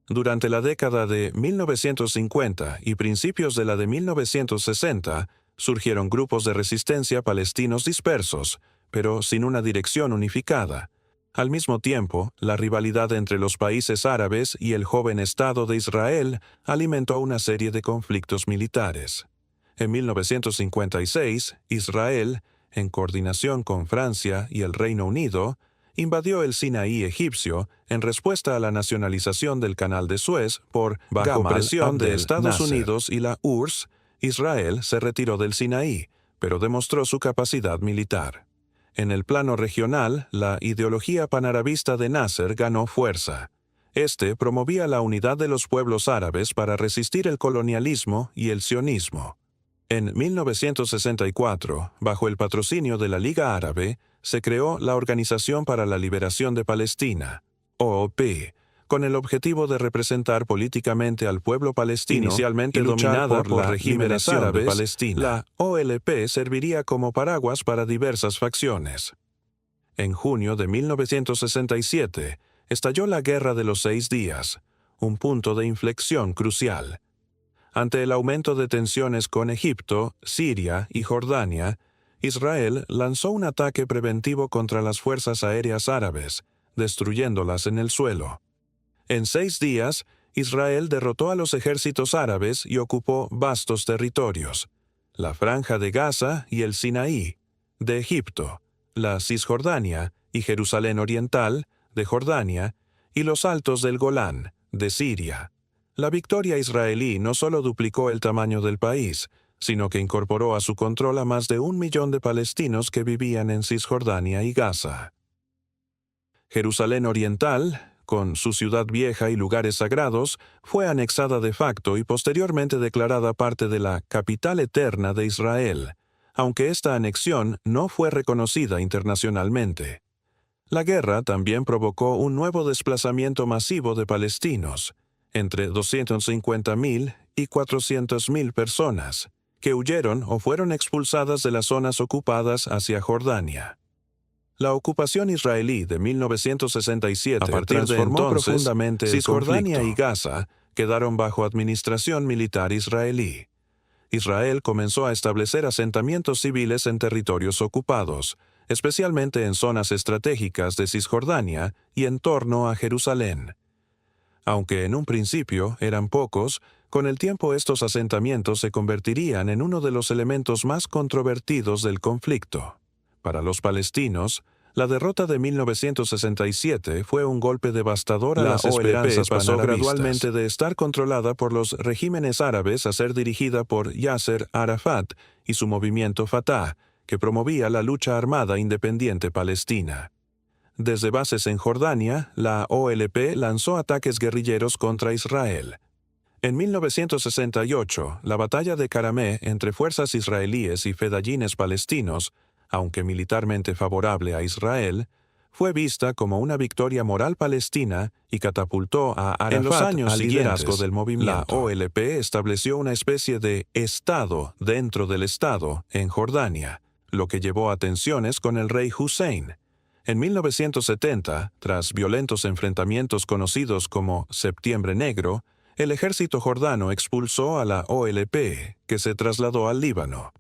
Durante la década de 1950 y principios de la de 1960, surgieron grupos de resistencia palestinos dispersos, pero sin una dirección unificada. Al mismo tiempo, la rivalidad entre los países árabes y el joven Estado de Israel alimentó una serie de conflictos militares. En 1956, Israel, en coordinación con Francia y el Reino Unido, invadió el Sinaí egipcio en respuesta a la nacionalización del Canal de Suez bajo presión de Estados Unidos y la URSS. Israel se retiró del Sinaí, pero demostró su capacidad militar. En el plano regional, la ideología panarabista de Nasser ganó fuerza. Este promovía la unidad de los pueblos árabes para resistir el colonialismo y el sionismo. En 1964, bajo el patrocinio de la Liga Árabe, se creó la Organización para la Liberación de Palestina, OOP, con el objetivo de representar políticamente al pueblo palestino, inicialmente dominada por regímenes árabes. Palestina. La OLP serviría como paraguas para diversas facciones. En junio de 1967, estalló la Guerra de los 6 días, un punto de inflexión crucial. Ante el aumento de tensiones con Egipto, Siria y Jordania, Israel lanzó un ataque preventivo contra las fuerzas aéreas árabes, destruyéndolas en el suelo. En 6 días, Israel derrotó a los ejércitos árabes y ocupó vastos territorios: la Franja de Gaza y el Sinaí, de Egipto, la Cisjordania y Jerusalén Oriental, de Jordania, y los Altos del Golán, de Siria. La victoria israelí no solo duplicó el tamaño del país, sino que incorporó a su control a más de 1 millón de palestinos que vivían en Cisjordania y Gaza. Jerusalén Oriental, con su ciudad vieja y lugares sagrados, fue anexada de facto y posteriormente declarada parte de la capital eterna de Israel, aunque esta anexión no fue reconocida internacionalmente. La guerra también provocó un nuevo desplazamiento masivo de palestinos, entre 250.000 y 400.000 personas, que huyeron o fueron expulsadas de las zonas ocupadas hacia Jordania. La ocupación israelí de 1967 transformó profundamente Cisjordania y Gaza quedaron bajo administración militar israelí. Israel comenzó a establecer asentamientos civiles en territorios ocupados, especialmente en zonas estratégicas de Cisjordania y en torno a Jerusalén. Aunque en un principio eran pocos, con el tiempo estos asentamientos se convertirían en uno de los elementos más controvertidos del conflicto. Para los palestinos, la derrota de 1967 fue un golpe devastador a las esperanzas. Pasó gradualmente de estar controlada por los regímenes árabes a ser dirigida por Yasser Arafat y su movimiento Fatah, que promovía la lucha armada independiente palestina. Desde bases en Jordania, la OLP lanzó ataques guerrilleros contra Israel. En 1968, la batalla de Karameh entre fuerzas israelíes y fedayines palestinos, aunque militarmente favorable a Israel, fue vista como una victoria moral palestina y catapultó a Arafat en los años al liderazgo del movimiento. La OLP estableció una especie de Estado dentro del Estado en Jordania, lo que llevó a tensiones con el rey Hussein. En 1970, tras violentos enfrentamientos conocidos como Septiembre Negro, el ejército jordano expulsó a la OLP, que se trasladó al Líbano.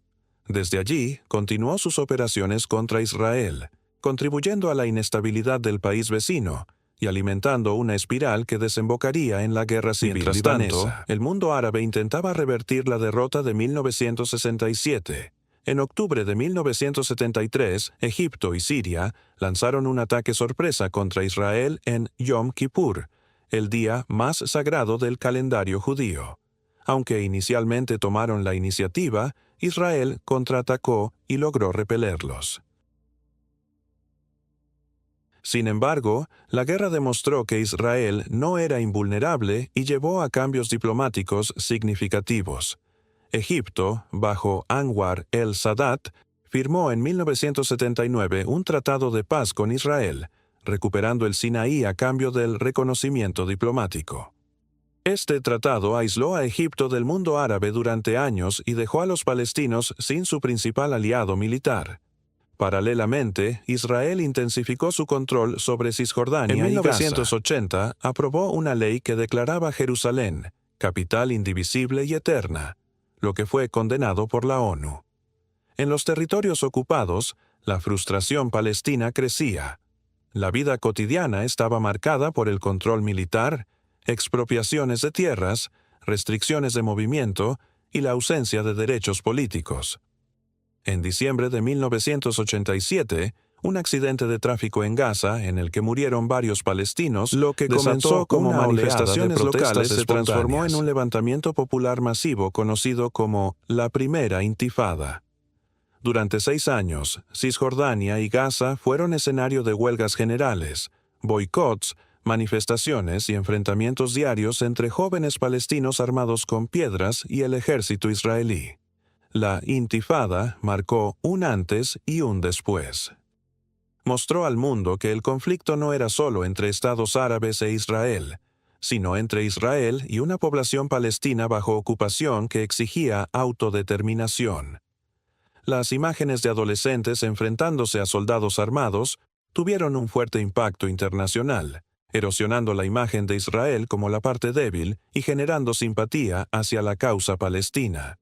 Desde allí, continuó sus operaciones contra Israel, contribuyendo a la inestabilidad del país vecino y alimentando una espiral que desembocaría en la guerra civil libanesa. Mientras tanto, el mundo árabe intentaba revertir la derrota de 1967. En octubre de 1973, Egipto y Siria lanzaron un ataque sorpresa contra Israel en Yom Kippur, el día más sagrado del calendario judío. Aunque inicialmente tomaron la iniciativa, Israel contraatacó y logró repelerlos. Sin embargo, la guerra demostró que Israel no era invulnerable y llevó a cambios diplomáticos significativos. Egipto, bajo Anwar el-Sadat, firmó en 1979 un tratado de paz con Israel, recuperando el Sinaí a cambio del reconocimiento diplomático. Este tratado aisló a Egipto del mundo árabe durante años y dejó a los palestinos sin su principal aliado militar. Paralelamente, Israel intensificó su control sobre Cisjordania y Gaza. En 1980 aprobó una ley que declaraba Jerusalén, capital indivisible y eterna, lo que fue condenado por la ONU. En los territorios ocupados, la frustración palestina crecía. La vida cotidiana estaba marcada por el control militar, expropiaciones de tierras, restricciones de movimiento y la ausencia de derechos políticos. En diciembre de 1987, un accidente de tráfico en Gaza, en el que murieron varios palestinos, lo que comenzó como manifestaciones locales, se transformó en un levantamiento popular masivo conocido como la Primera Intifada. Durante 6 años, Cisjordania y Gaza fueron escenario de huelgas generales, boicots, manifestaciones y enfrentamientos diarios entre jóvenes palestinos armados con piedras y el ejército israelí. La Intifada marcó un antes y un después. Mostró al mundo que el conflicto no era solo entre estados árabes e Israel, sino entre Israel y una población palestina bajo ocupación que exigía autodeterminación. Las imágenes de adolescentes enfrentándose a soldados armados tuvieron un fuerte impacto internacional, erosionando la imagen de Israel como la parte débil y generando simpatía hacia la causa palestina.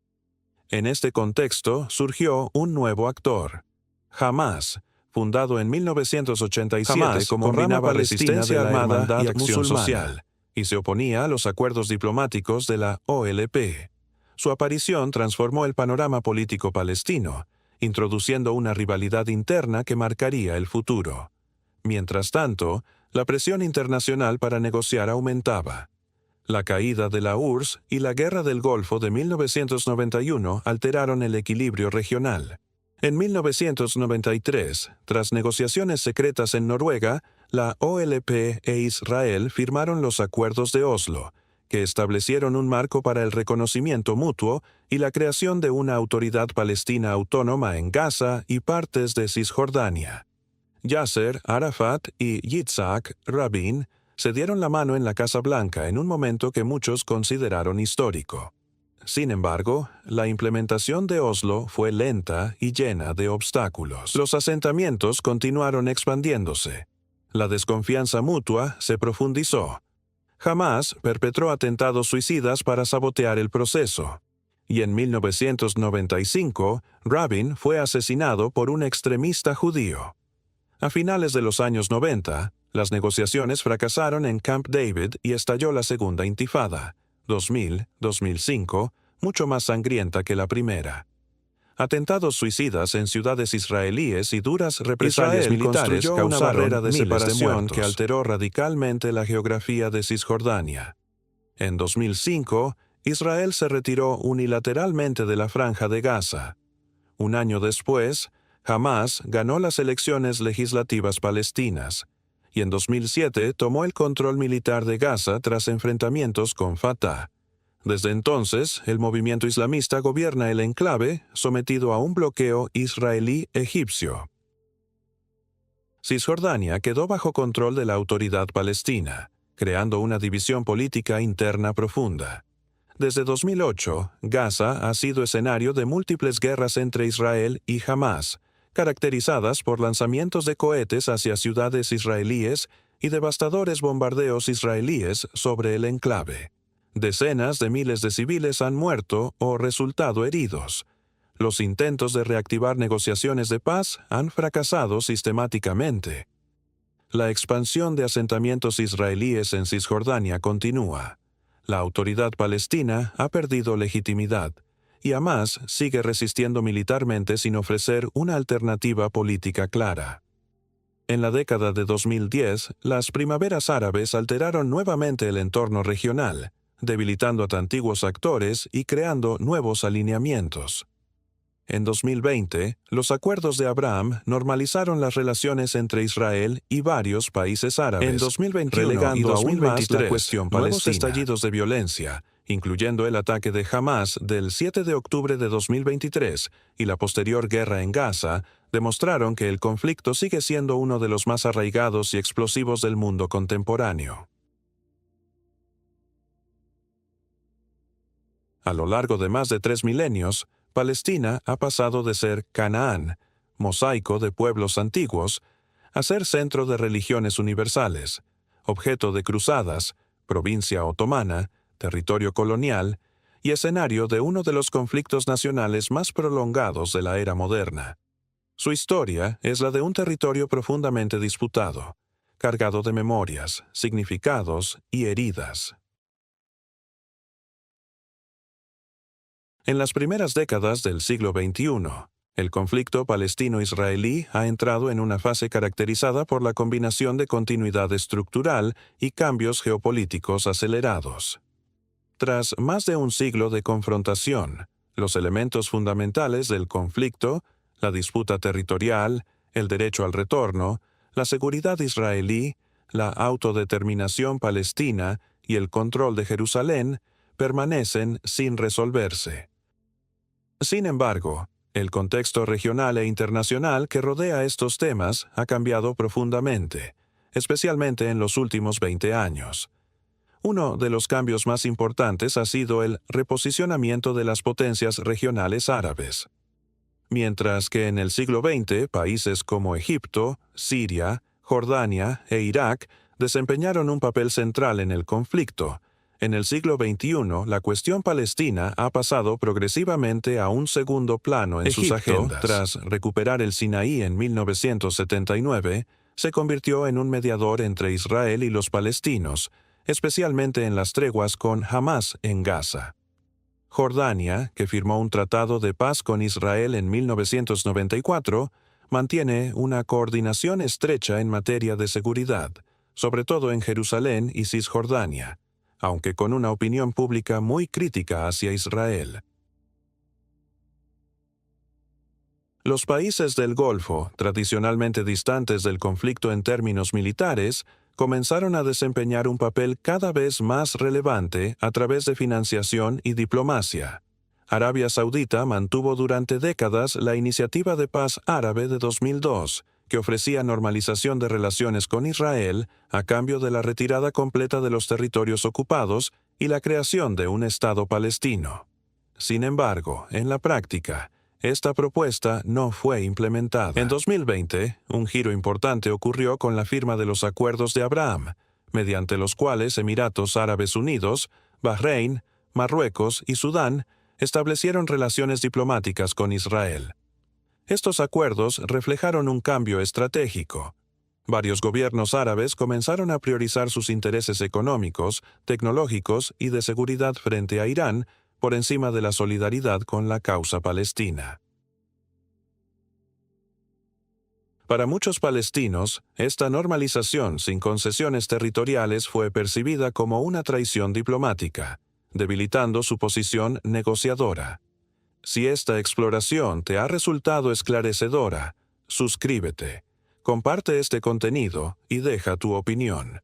En este contexto surgió un nuevo actor, Hamás, fundado en 1987 Hamás como combinaba resistencia armada y acción musulmana social, y se oponía a los acuerdos diplomáticos de la OLP. Su aparición transformó el panorama político palestino, introduciendo una rivalidad interna que marcaría el futuro. Mientras tanto, la presión internacional para negociar aumentaba. La caída de la URSS y la Guerra del Golfo de 1991 alteraron el equilibrio regional. En 1993, tras negociaciones secretas en Noruega, la OLP e Israel firmaron los Acuerdos de Oslo, que establecieron un marco para el reconocimiento mutuo y la creación de una autoridad palestina autónoma en Gaza y partes de Cisjordania. Yasser Arafat y Yitzhak Rabin se dieron la mano en la Casa Blanca en un momento que muchos consideraron histórico. Sin embargo, la implementación de Oslo fue lenta y llena de obstáculos. Los asentamientos continuaron expandiéndose. La desconfianza mutua se profundizó. Hamás perpetró atentados suicidas para sabotear el proceso. Y en 1995, Rabin fue asesinado por un extremista judío. A finales de los años 90, las negociaciones fracasaron en Camp David y estalló la Segunda Intifada, 2000-2005, mucho más sangrienta que la primera. Atentados suicidas en ciudades israelíes y duras represalias Israel militares construyó una causaron barrera de miles separación muertos, que alteró radicalmente la geografía de Cisjordania. En 2005, Israel se retiró unilateralmente de la Franja de Gaza. Un año después, Hamás ganó las elecciones legislativas palestinas, y en 2007 tomó el control militar de Gaza tras enfrentamientos con Fatah. Desde entonces, el movimiento islamista gobierna el enclave, sometido a un bloqueo israelí-egipcio. Cisjordania quedó bajo control de la autoridad palestina, creando una división política interna profunda. Desde 2008, Gaza ha sido escenario de múltiples guerras entre Israel y Hamás, caracterizadas por lanzamientos de cohetes hacia ciudades israelíes y devastadores bombardeos israelíes sobre el enclave. Decenas de miles de civiles han muerto o resultado heridos. Los intentos de reactivar negociaciones de paz han fracasado sistemáticamente. La expansión de asentamientos israelíes en Cisjordania continúa. La autoridad palestina ha perdido legitimidad, y Hamás sigue resistiendo militarmente sin ofrecer una alternativa política clara. En la década de 2010, las primaveras árabes alteraron nuevamente el entorno regional, debilitando a antiguos actores y creando nuevos alineamientos. En 2020, los acuerdos de Abraham normalizaron las relaciones entre Israel y varios países árabes. En 2021 relegando y 2023, aún más la cuestión palestina. Nuevos estallidos de violencia, incluyendo el ataque de Hamás del 7 de octubre de 2023 y la posterior guerra en Gaza, demostraron que el conflicto sigue siendo uno de los más arraigados y explosivos del mundo contemporáneo. A lo largo de más de 3 milenios, Palestina ha pasado de ser Canaán, mosaico de pueblos antiguos, a ser centro de religiones universales, objeto de cruzadas, provincia otomana, territorio colonial y escenario de uno de los conflictos nacionales más prolongados de la era moderna. Su historia es la de un territorio profundamente disputado, cargado de memorias, significados y heridas. En las primeras décadas del siglo XXI, el conflicto palestino-israelí ha entrado en una fase caracterizada por la combinación de continuidad estructural y cambios geopolíticos acelerados. Tras más de un siglo de confrontación, los elementos fundamentales del conflicto, la disputa territorial, el derecho al retorno, la seguridad israelí, la autodeterminación palestina y el control de Jerusalén, permanecen sin resolverse. Sin embargo, El contexto regional e internacional que rodea estos temas ha cambiado profundamente, especialmente en los últimos 20 años. Uno de los cambios más importantes ha sido el reposicionamiento de las potencias regionales árabes. Mientras que en el siglo XX países como Egipto, Siria, Jordania e Irak desempeñaron un papel central en el conflicto, en el siglo XXI la cuestión palestina ha pasado progresivamente a un segundo plano en sus agendas. Tras recuperar el Sinaí en 1979, se convirtió en un mediador entre Israel y los palestinos, especialmente en las treguas con Hamás en Gaza. Jordania, que firmó un tratado de paz con Israel en 1994, mantiene una coordinación estrecha en materia de seguridad, sobre todo en Jerusalén y Cisjordania, aunque con una opinión pública muy crítica hacia Israel. Los países del Golfo, tradicionalmente distantes del conflicto en términos militares, comenzaron a desempeñar un papel cada vez más relevante a través de financiación y diplomacia. Arabia Saudita mantuvo durante décadas la Iniciativa de Paz Árabe de 2002, que ofrecía normalización de relaciones con Israel a cambio de la retirada completa de los territorios ocupados y la creación de un Estado palestino. Sin embargo, en la práctica, esta propuesta no fue implementada. En 2020, un giro importante ocurrió con la firma de los Acuerdos de Abraham, mediante los cuales Emiratos Árabes Unidos, Bahrein, Marruecos y Sudán establecieron relaciones diplomáticas con Israel. Estos acuerdos reflejaron un cambio estratégico. Varios gobiernos árabes comenzaron a priorizar sus intereses económicos, tecnológicos y de seguridad frente a Irán por encima de la solidaridad con la causa palestina. Para muchos palestinos, esta normalización sin concesiones territoriales fue percibida como una traición diplomática, debilitando su posición negociadora. Si esta exploración te ha resultado esclarecedora, suscríbete, comparte este contenido y deja tu opinión.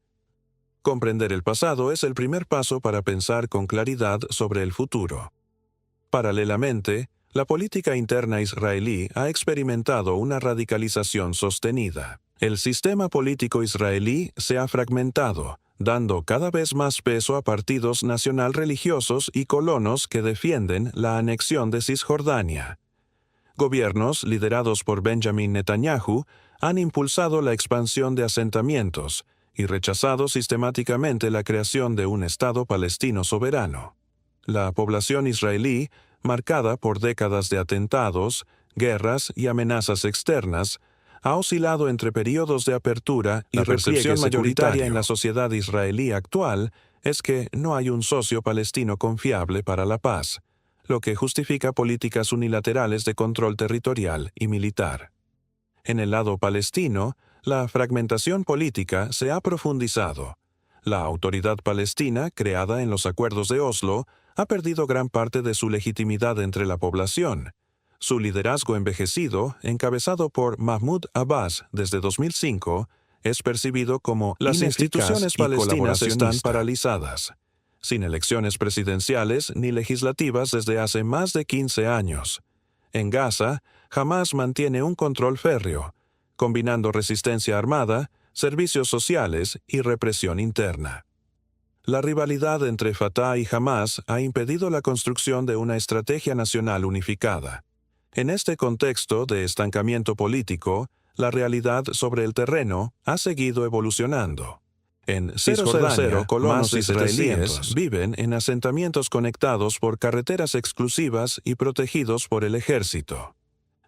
Comprender el pasado es el primer paso para pensar con claridad sobre el futuro. Paralelamente, la política interna israelí ha experimentado una radicalización sostenida. El sistema político israelí se ha fragmentado, dando cada vez más peso a partidos nacional-religiosos y colonos que defienden la anexión de Cisjordania. Gobiernos liderados por Benjamin Netanyahu han impulsado la expansión de asentamientos y rechazado sistemáticamente la creación de un Estado palestino soberano. La población israelí, marcada por décadas de atentados, guerras y amenazas externas, ha oscilado entre periodos de apertura y percepción mayoritaria en la sociedad israelí actual es que no hay un socio palestino confiable para la paz, lo que justifica políticas unilaterales de control territorial y militar. En el lado palestino, la fragmentación política se ha profundizado. La autoridad palestina, creada en los acuerdos de Oslo, ha perdido gran parte de su legitimidad entre la población. Su liderazgo envejecido, encabezado por Mahmoud Abbas desde 2005, es percibido como las instituciones palestinas están paralizadas, sin elecciones presidenciales ni legislativas desde hace más de 15 años. En Gaza, Hamás mantiene un control férreo, combinando resistencia armada, servicios sociales y represión interna. La rivalidad entre Fatah y Hamás ha impedido la construcción de una estrategia nacional unificada. En este contexto de estancamiento político, la realidad sobre el terreno ha seguido evolucionando. En Cisjordania, colonos israelíes viven en asentamientos conectados por carreteras exclusivas y protegidos por el ejército.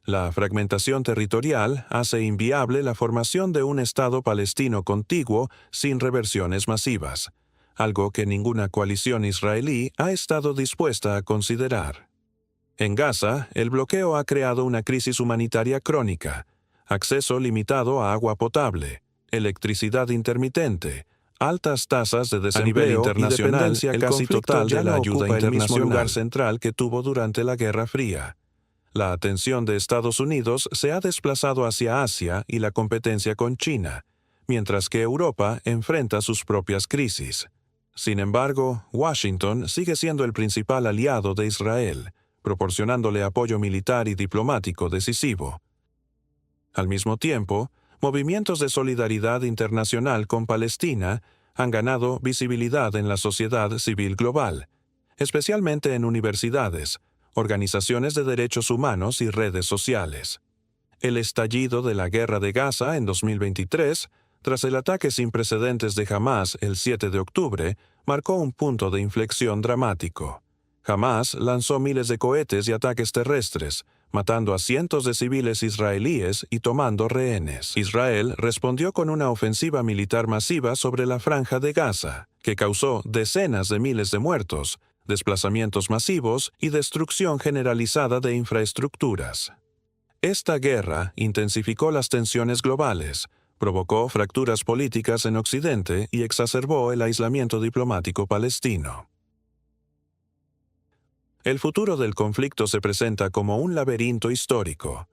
La fragmentación territorial hace inviable la formación de un Estado palestino contiguo sin reversiones masivas, algo que ninguna coalición israelí ha estado dispuesta a considerar. En Gaza, el bloqueo ha creado una crisis humanitaria crónica, acceso limitado a agua potable, electricidad intermitente, altas tasas de desempleo y dependencia casi total de la ayuda internacional, el mismo lugar central que tuvo durante la Guerra Fría. La atención de Estados Unidos se ha desplazado hacia Asia y la competencia con China, mientras que Europa enfrenta sus propias crisis. Sin embargo, Washington sigue siendo el principal aliado de Israel, proporcionándole apoyo militar y diplomático decisivo. Al mismo tiempo, movimientos de solidaridad internacional con Palestina han ganado visibilidad en la sociedad civil global, especialmente en universidades, organizaciones de derechos humanos y redes sociales. El estallido de la Guerra de Gaza en 2023, tras el ataque sin precedentes de Hamás el 7 de octubre, marcó un punto de inflexión dramático. Hamás lanzó miles de cohetes y ataques terrestres, matando a cientos de civiles israelíes y tomando rehenes. Israel respondió con una ofensiva militar masiva sobre la Franja de Gaza, que causó decenas de miles de muertos, desplazamientos masivos y destrucción generalizada de infraestructuras. Esta guerra intensificó las tensiones globales, provocó fracturas políticas en Occidente y exacerbó el aislamiento diplomático palestino. El futuro del conflicto se presenta como un laberinto histórico.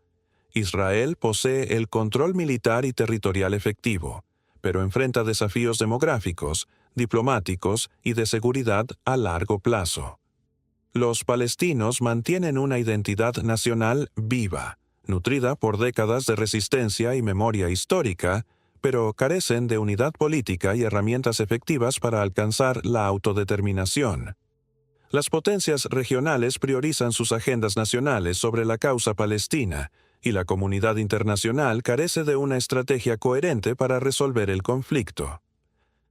Israel posee el control militar y territorial efectivo, pero enfrenta desafíos demográficos, diplomáticos y de seguridad a largo plazo. Los palestinos mantienen una identidad nacional viva, nutrida por décadas de resistencia y memoria histórica, pero carecen de unidad política y herramientas efectivas para alcanzar la autodeterminación. Las potencias regionales priorizan sus agendas nacionales sobre la causa palestina, y la comunidad internacional carece de una estrategia coherente para resolver el conflicto.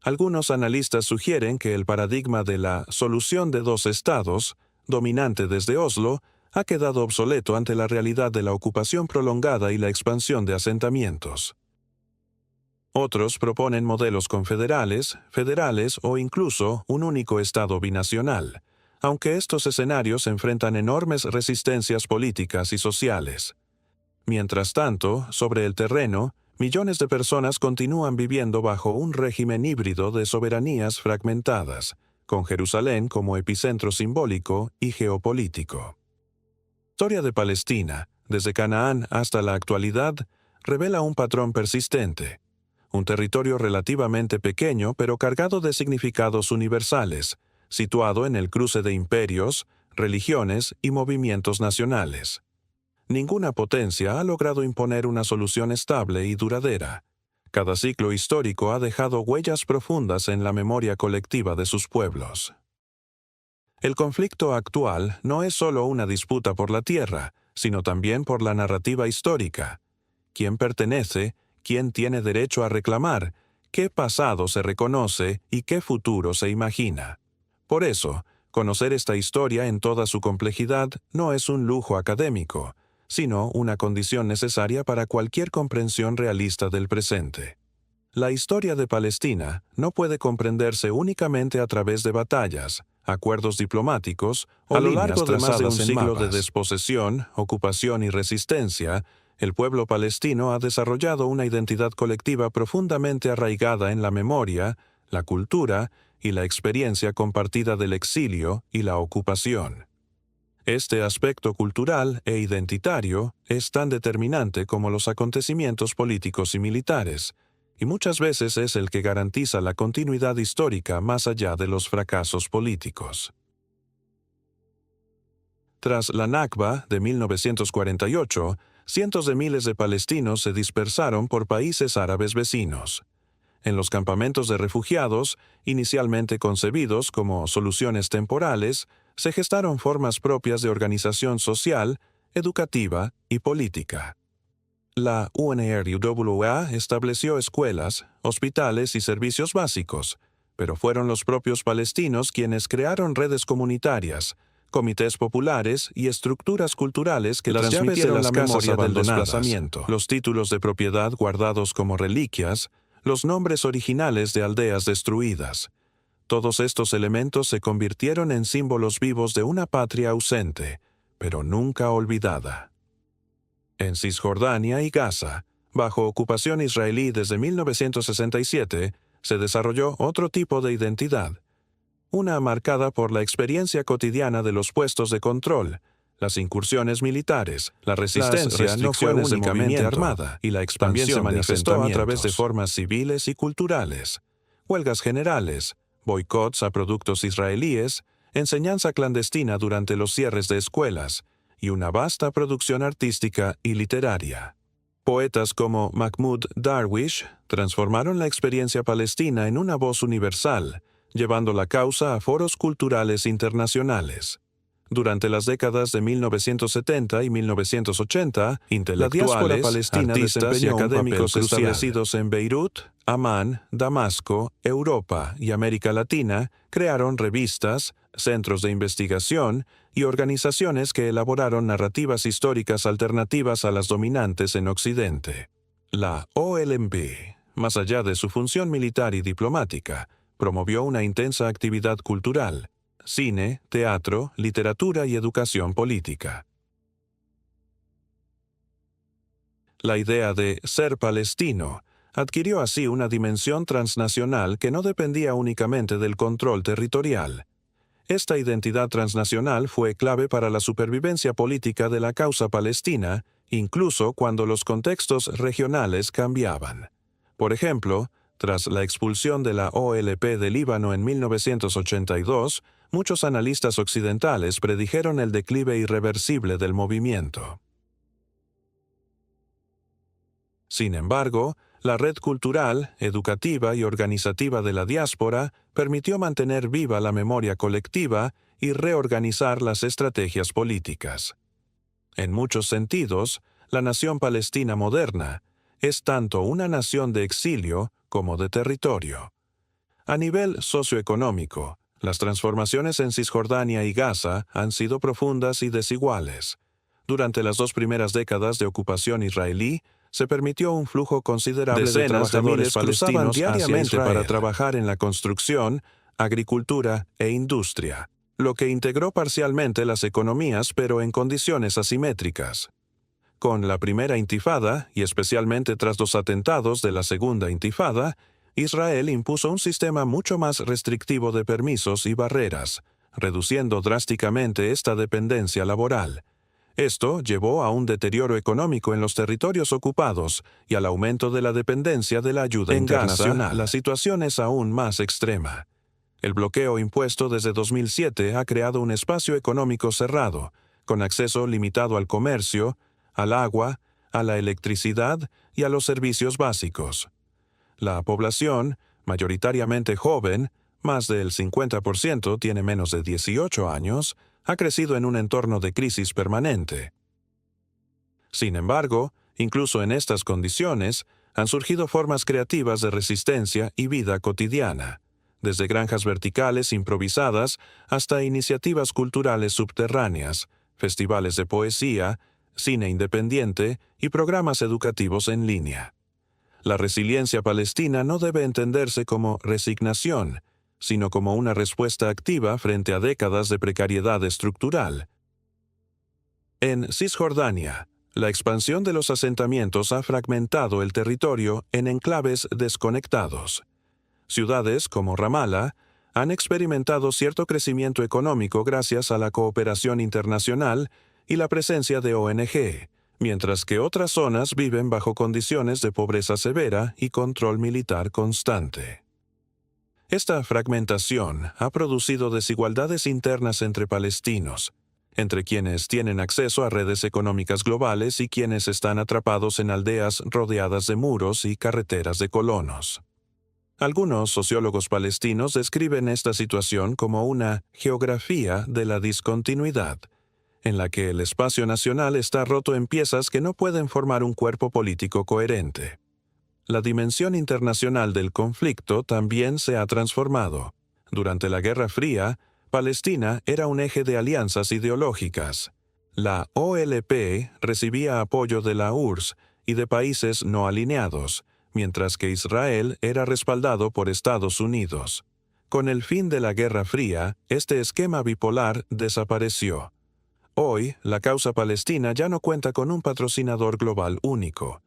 Algunos analistas sugieren que el paradigma de la solución de dos estados, dominante desde Oslo, ha quedado obsoleto ante la realidad de la ocupación prolongada y la expansión de asentamientos. Otros proponen modelos confederales, federales o incluso un único estado binacional, aunque estos escenarios enfrentan enormes resistencias políticas y sociales. Mientras tanto, sobre el terreno, millones de personas continúan viviendo bajo un régimen híbrido de soberanías fragmentadas, con Jerusalén como epicentro simbólico y geopolítico. La historia de Palestina, desde Canaán hasta la actualidad, revela un patrón persistente. Un territorio relativamente pequeño pero cargado de significados universales, situado en el cruce de imperios, religiones y movimientos nacionales. Ninguna potencia ha logrado imponer una solución estable y duradera. Cada ciclo histórico ha dejado huellas profundas en la memoria colectiva de sus pueblos. El conflicto actual no es solo una disputa por la tierra, sino también por la narrativa histórica. ¿Quién pertenece? ¿Quién tiene derecho a reclamar? ¿Qué pasado se reconoce y qué futuro se imagina? Por eso, conocer esta historia en toda su complejidad no es un lujo académico, sino una condición necesaria para cualquier comprensión realista del presente. La historia de Palestina no puede comprenderse únicamente a través de batallas, acuerdos diplomáticos o a lo largo de más de un siglo de desposesión, ocupación y resistencia. El pueblo palestino ha desarrollado una identidad colectiva profundamente arraigada en la memoria, la cultura y la experiencia compartida del exilio y la ocupación. Este aspecto cultural e identitario es tan determinante como los acontecimientos políticos y militares, y muchas veces es el que garantiza la continuidad histórica más allá de los fracasos políticos. Tras la Nakba de 1948, cientos de miles de palestinos se dispersaron por países árabes vecinos. En los campamentos de refugiados, inicialmente concebidos como soluciones temporales, se gestaron formas propias de organización social, educativa y política. La UNRWA estableció escuelas, hospitales y servicios básicos, pero fueron los propios palestinos quienes crearon redes comunitarias, comités populares y estructuras culturales que transmitieron la memoria del desplazamiento, los títulos de propiedad guardados como reliquias, los nombres originales de aldeas destruidas. Todos estos elementos se convirtieron en símbolos vivos de una patria ausente, pero nunca olvidada. En Cisjordania y Gaza, bajo ocupación israelí desde 1967, se desarrolló otro tipo de identidad, una marcada por la experiencia cotidiana de los puestos de control, las incursiones militares, la resistencia no fue únicamente armada, y la expansión se manifestó a través de formas civiles y culturales, huelgas generales, boicots a productos israelíes, enseñanza clandestina durante los cierres de escuelas y una vasta producción artística y literaria. Poetas como Mahmoud Darwish transformaron la experiencia palestina en una voz universal, llevando la causa a foros culturales internacionales. Durante las décadas de 1970 y 1980, intelectuales, palestina artistas y académicos establecidos en Beirut, Amán, Damasco, Europa y América Latina crearon revistas, centros de investigación y organizaciones que elaboraron narrativas históricas alternativas a las dominantes en Occidente. La OLP, más allá de su función militar y diplomática, promovió una intensa actividad cultural: cine, teatro, literatura y educación política. La idea de ser palestino adquirió así una dimensión transnacional que no dependía únicamente del control territorial. Esta identidad transnacional fue clave para la supervivencia política de la causa palestina, incluso cuando los contextos regionales cambiaban. Por ejemplo, tras la expulsión de la OLP de Líbano en 1982, muchos analistas occidentales predijeron el declive irreversible del movimiento. Sin embargo, la red cultural, educativa y organizativa de la diáspora permitió mantener viva la memoria colectiva y reorganizar las estrategias políticas. En muchos sentidos, la nación palestina moderna es tanto una nación de exilio como de territorio. A nivel socioeconómico, las transformaciones en Cisjordania y Gaza han sido profundas y desiguales. Durante las 2 primeras décadas de ocupación israelí, se permitió un flujo considerable de trabajadores palestinos diariamente para trabajar en la construcción, agricultura e industria, lo que integró parcialmente las economías, pero en condiciones asimétricas. Con la primera intifada, y especialmente tras los atentados de la segunda intifada, Israel impuso un sistema mucho más restrictivo de permisos y barreras, reduciendo drásticamente esta dependencia laboral. Esto llevó a un deterioro económico en los territorios ocupados y al aumento de la dependencia de la ayuda internacional. En Gaza, la situación es aún más extrema. El bloqueo impuesto desde 2007 ha creado un espacio económico cerrado, con acceso limitado al comercio, al agua, a la electricidad y a los servicios básicos. La población, mayoritariamente joven, más del 50% tiene menos de 18 años, ha crecido en un entorno de crisis permanente. Sin embargo, incluso en estas condiciones, han surgido formas creativas de resistencia y vida cotidiana, desde granjas verticales improvisadas hasta iniciativas culturales subterráneas, festivales de poesía, cine independiente y programas educativos en línea. La resiliencia palestina no debe entenderse como resignación, sino como una respuesta activa frente a décadas de precariedad estructural. En Cisjordania, la expansión de los asentamientos ha fragmentado el territorio en enclaves desconectados. Ciudades como Ramallah han experimentado cierto crecimiento económico gracias a la cooperación internacional y la presencia de ONG, mientras que otras zonas viven bajo condiciones de pobreza severa y control militar constante. Esta fragmentación ha producido desigualdades internas entre palestinos, entre quienes tienen acceso a redes económicas globales y quienes están atrapados en aldeas rodeadas de muros y carreteras de colonos. Algunos sociólogos palestinos describen esta situación como una geografía de la discontinuidad, en la que el espacio nacional está roto en piezas que no pueden formar un cuerpo político coherente. La dimensión internacional del conflicto también se ha transformado. Durante la Guerra Fría, Palestina era un eje de alianzas ideológicas. La OLP recibía apoyo de la URSS y de países no alineados, mientras que Israel era respaldado por Estados Unidos. Con el fin de la Guerra Fría, este esquema bipolar desapareció. Hoy, la causa palestina ya no cuenta con un patrocinador global único.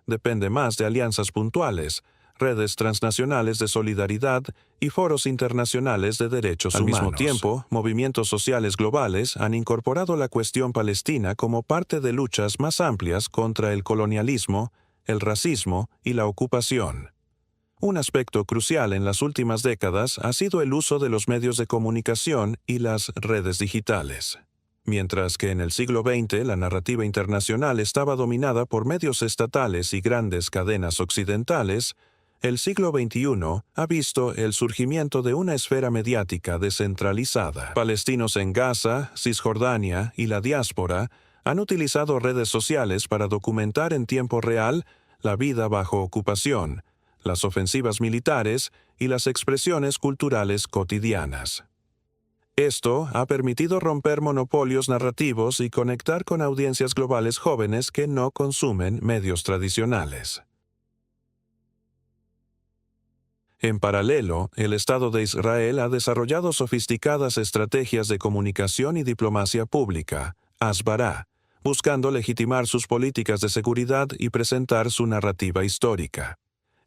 Depende más de alianzas puntuales, redes transnacionales de solidaridad y foros internacionales de derechos humanos. Al mismo tiempo, movimientos sociales globales han incorporado la cuestión palestina como parte de luchas más amplias contra el colonialismo, el racismo y la ocupación. Un aspecto crucial en las últimas décadas ha sido el uso de los medios de comunicación y las redes digitales. Mientras que en el siglo XX la narrativa internacional estaba dominada por medios estatales y grandes cadenas occidentales, el siglo XXI ha visto el surgimiento de una esfera mediática descentralizada. Palestinos en Gaza, Cisjordania y la diáspora han utilizado redes sociales para documentar en tiempo real la vida bajo ocupación, las ofensivas militares y las expresiones culturales cotidianas. Esto ha permitido romper monopolios narrativos y conectar con audiencias globales jóvenes que no consumen medios tradicionales. En paralelo, el Estado de Israel ha desarrollado sofisticadas estrategias de comunicación y diplomacia pública, Hasbará, buscando legitimar sus políticas de seguridad y presentar su narrativa histórica.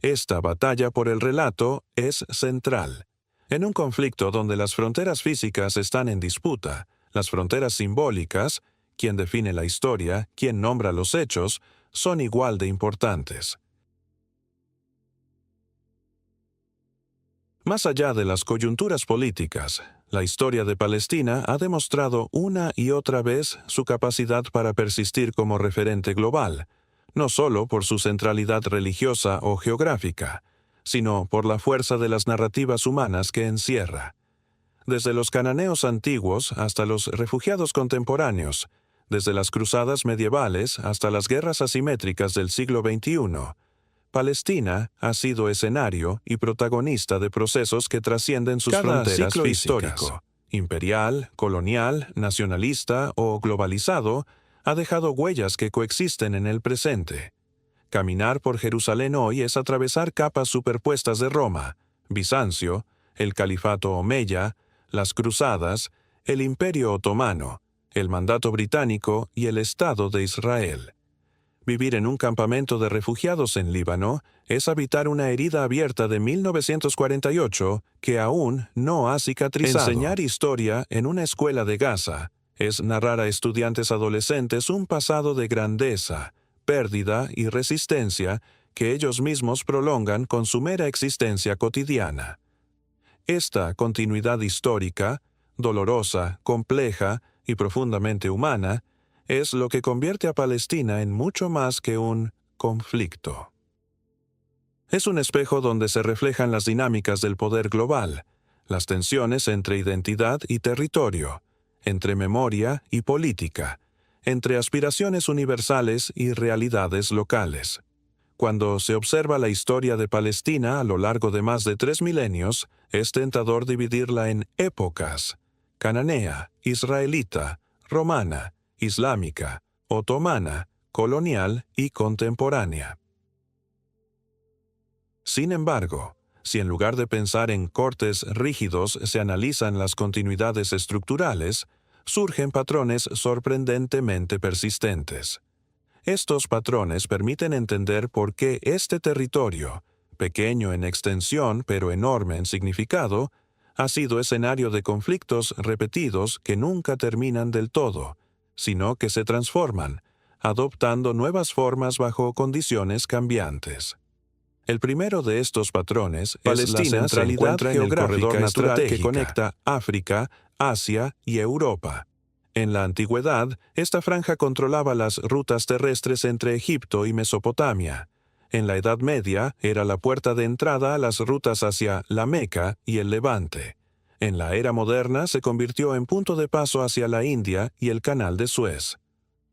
Esta batalla por el relato es central. En un conflicto donde las fronteras físicas están en disputa, las fronteras simbólicas, quien define la historia, quien nombra los hechos, son igual de importantes. Más allá de las coyunturas políticas, la historia de Palestina ha demostrado una y otra vez su capacidad para persistir como referente global, no solo por su centralidad religiosa o geográfica, sino por la fuerza de las narrativas humanas que encierra. Desde los cananeos antiguos hasta los refugiados contemporáneos, desde las cruzadas medievales hasta las guerras asimétricas del siglo XXI, Palestina ha sido escenario y protagonista de procesos que trascienden sus fronteras físicas. Histórico, imperial, colonial, nacionalista o globalizado, ha dejado huellas que coexisten en el presente. Caminar por Jerusalén hoy es atravesar capas superpuestas de Roma, Bizancio, el Califato Omeya, las Cruzadas, el Imperio Otomano, el Mandato Británico y el Estado de Israel. Vivir en un campamento de refugiados en Líbano es habitar una herida abierta de 1948 que aún no ha cicatrizado. Enseñar historia en una escuela de Gaza es narrar a estudiantes adolescentes un pasado de grandeza, pérdida y resistencia que ellos mismos prolongan con su mera existencia cotidiana. Esta continuidad histórica, dolorosa, compleja y profundamente humana, es lo que convierte a Palestina en mucho más que un conflicto. Es un espejo donde se reflejan las dinámicas del poder global, las tensiones entre identidad y territorio, entre memoria y política, entre aspiraciones universales y realidades locales. Cuando se observa la historia de Palestina a lo largo de más de 3 milenios, es tentador dividirla en épocas: cananea, israelita, romana, islámica, otomana, colonial y contemporánea. Sin embargo, si en lugar de pensar en cortes rígidos se analizan las continuidades estructurales, surgen patrones sorprendentemente persistentes. Estos patrones permiten entender por qué este territorio, pequeño en extensión pero enorme en significado, ha sido escenario de conflictos repetidos que nunca terminan del todo, sino que se transforman, adoptando nuevas formas bajo condiciones cambiantes. El primero de estos patrones es la centralidad geográfica natural que conecta África, Asia y Europa. En la antigüedad, esta franja controlaba las rutas terrestres entre Egipto y Mesopotamia. En la Edad Media, era la puerta de entrada a las rutas hacia la Meca y el Levante. En la era moderna se convirtió en punto de paso hacia la India y el Canal de Suez.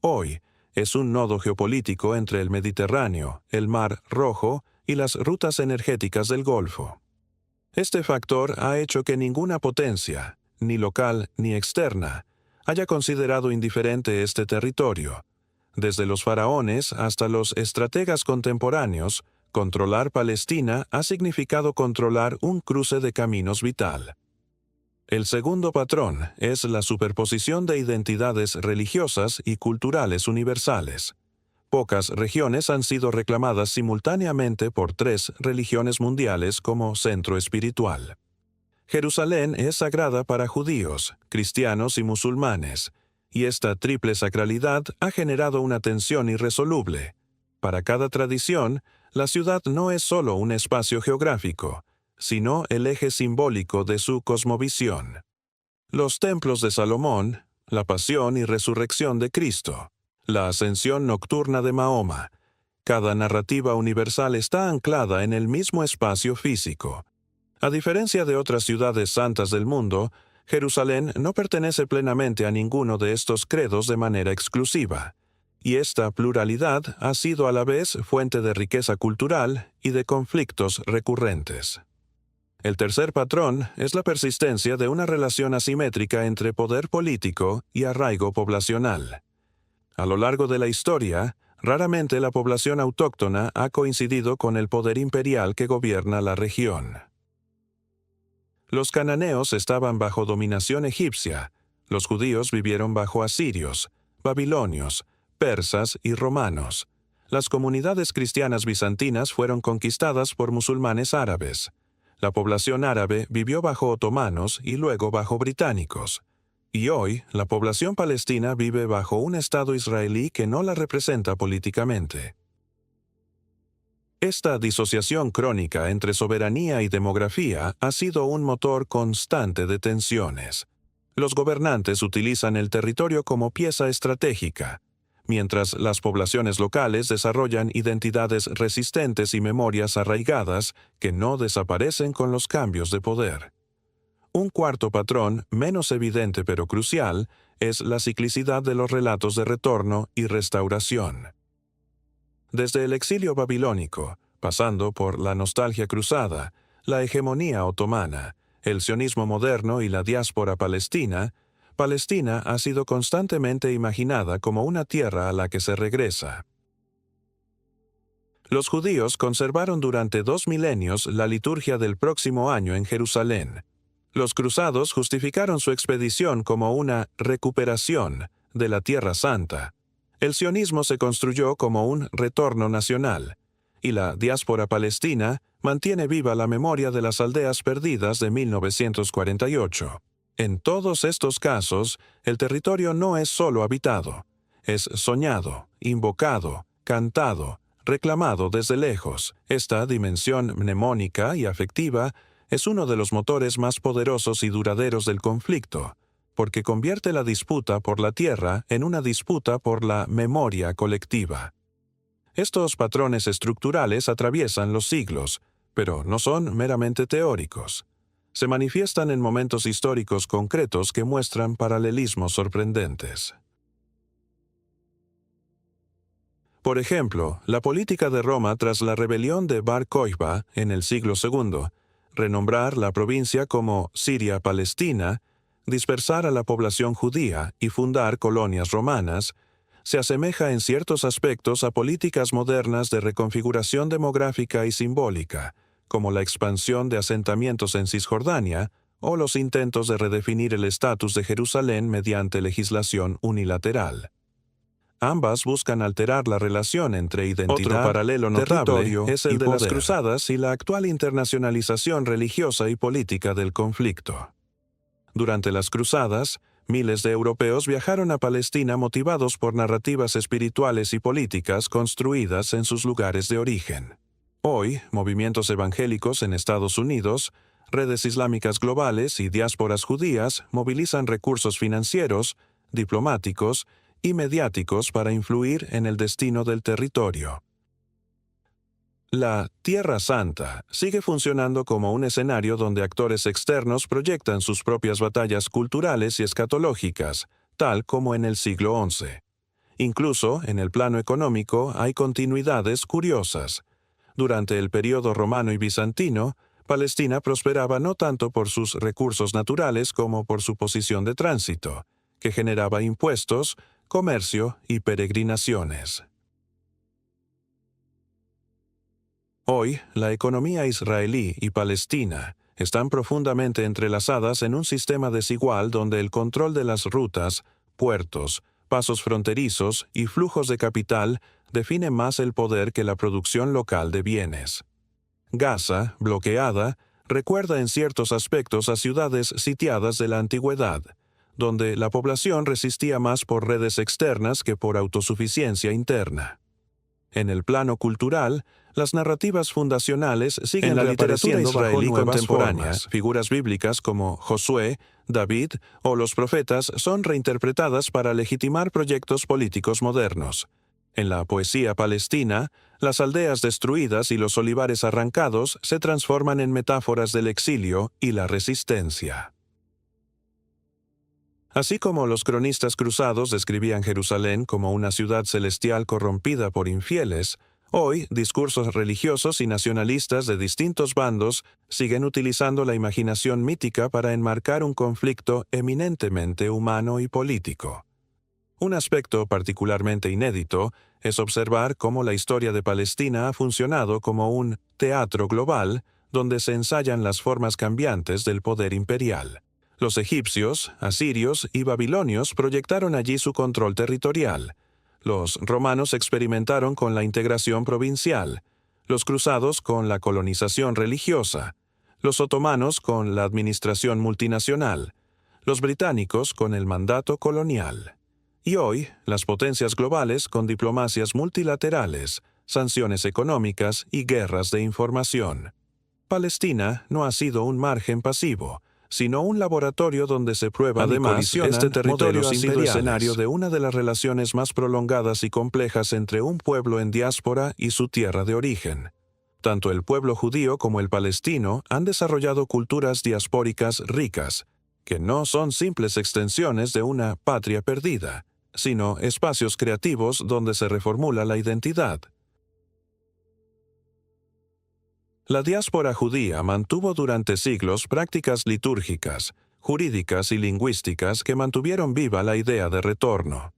Hoy, es un nodo geopolítico entre el Mediterráneo, el Mar Rojo y las rutas energéticas del Golfo. Este factor ha hecho que ninguna potencia, ni local ni externa, haya considerado indiferente este territorio. Desde los faraones hasta los estrategas contemporáneos, controlar Palestina ha significado controlar un cruce de caminos vital. El segundo patrón es la superposición de identidades religiosas y culturales universales. Pocas regiones han sido reclamadas simultáneamente por 3 religiones mundiales como centro espiritual. Jerusalén es sagrada para judíos, cristianos y musulmanes, y esta triple sacralidad ha generado una tensión irresoluble. Para cada tradición, La ciudad no es solo un espacio geográfico, sino el eje simbólico de su cosmovisión. Los templos de Salomón, la pasión y resurrección de Cristo, la ascensión nocturna de Mahoma. Cada narrativa universal está anclada en el mismo espacio físico. A diferencia de otras ciudades santas del mundo, Jerusalén no pertenece plenamente a ninguno de estos credos de manera exclusiva, y esta pluralidad ha sido a la vez fuente de riqueza cultural y de conflictos recurrentes. El tercer patrón es la persistencia de una relación asimétrica entre poder político y arraigo poblacional. A lo largo de la historia, raramente la población autóctona ha coincidido con el poder imperial que gobierna la región. Los cananeos estaban bajo dominación egipcia, los judíos vivieron bajo asirios, babilonios, persas y romanos. Las comunidades cristianas bizantinas fueron conquistadas por musulmanes árabes. La población árabe vivió bajo otomanos y luego bajo británicos. Y hoy, la población palestina vive bajo un Estado israelí que no la representa políticamente. Esta disociación crónica entre soberanía y demografía ha sido un motor constante de tensiones. Los gobernantes utilizan el territorio como pieza estratégica, mientras las poblaciones locales desarrollan identidades resistentes y memorias arraigadas que no desaparecen con los cambios de poder. Un cuarto patrón, menos evidente pero crucial, es la ciclicidad de los relatos de retorno y restauración. Desde el exilio babilónico, pasando por la nostalgia cruzada, la hegemonía otomana, el sionismo moderno y la diáspora palestina, Palestina ha sido constantemente imaginada como una tierra a la que se regresa. Los judíos conservaron durante 2 milenios la liturgia del próximo año en Jerusalén. Los cruzados justificaron su expedición como una recuperación de la Tierra Santa. El sionismo se construyó como un retorno nacional, y la diáspora palestina mantiene viva la memoria de las aldeas perdidas de 1948. En todos estos casos, el territorio no es solo habitado, es soñado, invocado, cantado, reclamado desde lejos. Esta dimensión mnemónica y afectiva es uno de los motores más poderosos y duraderos del conflicto, porque convierte la disputa por la tierra en una disputa por la memoria colectiva. Estos patrones estructurales atraviesan los siglos, pero no son meramente teóricos. Se manifiestan en momentos históricos concretos que muestran paralelismos sorprendentes. Por ejemplo, la política de Roma tras la rebelión de Bar Kokhba en el siglo II, renombrar la provincia como Siria-Palestina, dispersar a la población judía y fundar colonias romanas, se asemeja en ciertos aspectos a políticas modernas de reconfiguración demográfica y simbólica, como la expansión de asentamientos en Cisjordania o los intentos de redefinir el estatus de Jerusalén mediante legislación unilateral. Ambas buscan alterar la relación entre identidad, otro paralelo notable es el de las cruzadas y la actual internacionalización religiosa y política del conflicto. Durante las cruzadas, miles de europeos viajaron a Palestina motivados por narrativas espirituales y políticas construidas en sus lugares de origen. Hoy, movimientos evangélicos en Estados Unidos, redes islámicas globales y diásporas judías movilizan recursos financieros, diplomáticos y mediáticos para influir en el destino del territorio. La Tierra Santa sigue funcionando como un escenario donde actores externos proyectan sus propias batallas culturales y escatológicas, tal como en el siglo XI. Incluso, en el plano económico, hay continuidades curiosas. Durante el período romano y bizantino, Palestina prosperaba no tanto por sus recursos naturales como por su posición de tránsito, que generaba impuestos, comercio y peregrinaciones. Hoy, la economía israelí y palestina están profundamente entrelazadas en un sistema desigual donde el control de las rutas, puertos, pasos fronterizos y flujos de capital define más el poder que la producción local de bienes. Gaza, bloqueada, recuerda en ciertos aspectos a ciudades sitiadas de la antigüedad, donde la población resistía más por redes externas que por autosuficiencia interna. En el plano cultural, las narrativas fundacionales siguen la literatura israelí contemporánea. Figuras bíblicas como Josué, David o los profetas son reinterpretadas para legitimar proyectos políticos modernos. En la poesía palestina, las aldeas destruidas y los olivares arrancados se transforman en metáforas del exilio y la resistencia. Así como los cronistas cruzados describían Jerusalén como una ciudad celestial corrompida por infieles, hoy discursos religiosos y nacionalistas de distintos bandos siguen utilizando la imaginación mítica para enmarcar un conflicto eminentemente humano y político. Un aspecto particularmente inédito es observar cómo la historia de Palestina ha funcionado como un teatro global donde se ensayan las formas cambiantes del poder imperial. Los egipcios, asirios y babilonios proyectaron allí su control territorial. Los romanos experimentaron con la integración provincial, los cruzados con la colonización religiosa, los otomanos con la administración multinacional, los británicos con el mandato colonial. Y hoy, las potencias globales con diplomacias multilaterales, sanciones económicas y guerras de información. Palestina no ha sido un margen pasivo, sino un laboratorio donde se prueba. Además, este territorio ha sido escenario de una de las relaciones más prolongadas y complejas entre un pueblo en diáspora y su tierra de origen. Tanto el pueblo judío como el palestino han desarrollado culturas diaspóricas ricas, que no son simples extensiones de una patria perdida, sino espacios creativos donde se reformula la identidad. La diáspora judía mantuvo durante siglos prácticas litúrgicas, jurídicas y lingüísticas que mantuvieron viva la idea de retorno.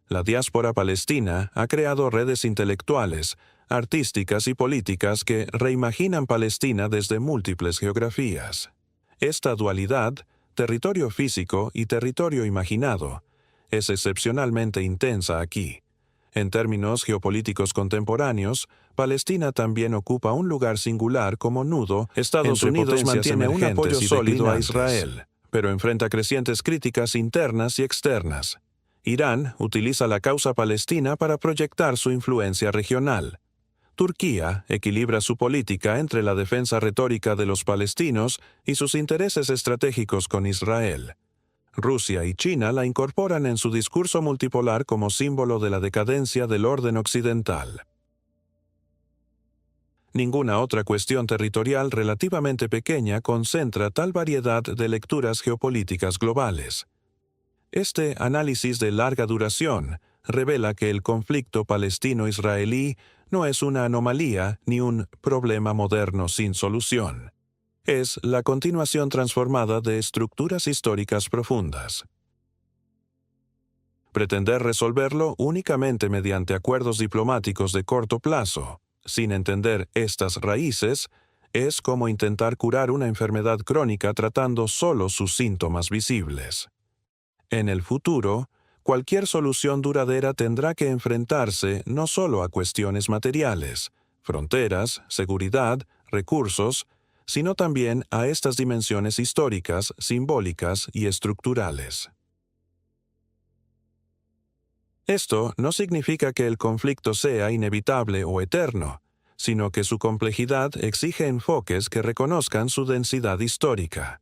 La diáspora palestina ha creado redes intelectuales, artísticas y políticas que reimaginan Palestina desde múltiples geografías. Esta dualidad, territorio físico y territorio imaginado, es excepcionalmente intensa aquí. En términos geopolíticos contemporáneos, Palestina también ocupa un lugar singular como nudo. Estados Unidos mantiene un apoyo sólido a Israel, pero enfrenta crecientes críticas internas y externas. Irán utiliza la causa palestina para proyectar su influencia regional. Turquía equilibra su política entre la defensa retórica de los palestinos y sus intereses estratégicos con Israel. Rusia y China la incorporan en su discurso multipolar como símbolo de la decadencia del orden occidental. Ninguna otra cuestión territorial relativamente pequeña concentra tal variedad de lecturas geopolíticas globales. Este análisis de larga duración revela que el conflicto palestino-israelí no es una anomalía ni un problema moderno sin solución. Es la continuación transformada de estructuras históricas profundas. Pretender resolverlo únicamente mediante acuerdos diplomáticos de corto plazo, sin entender estas raíces, es como intentar curar una enfermedad crónica tratando solo sus síntomas visibles. En el futuro, cualquier solución duradera tendrá que enfrentarse no solo a cuestiones materiales, fronteras, seguridad, recursos, sino también a estas dimensiones históricas, simbólicas y estructurales. Esto no significa que el conflicto sea inevitable o eterno, sino que su complejidad exige enfoques que reconozcan su densidad histórica.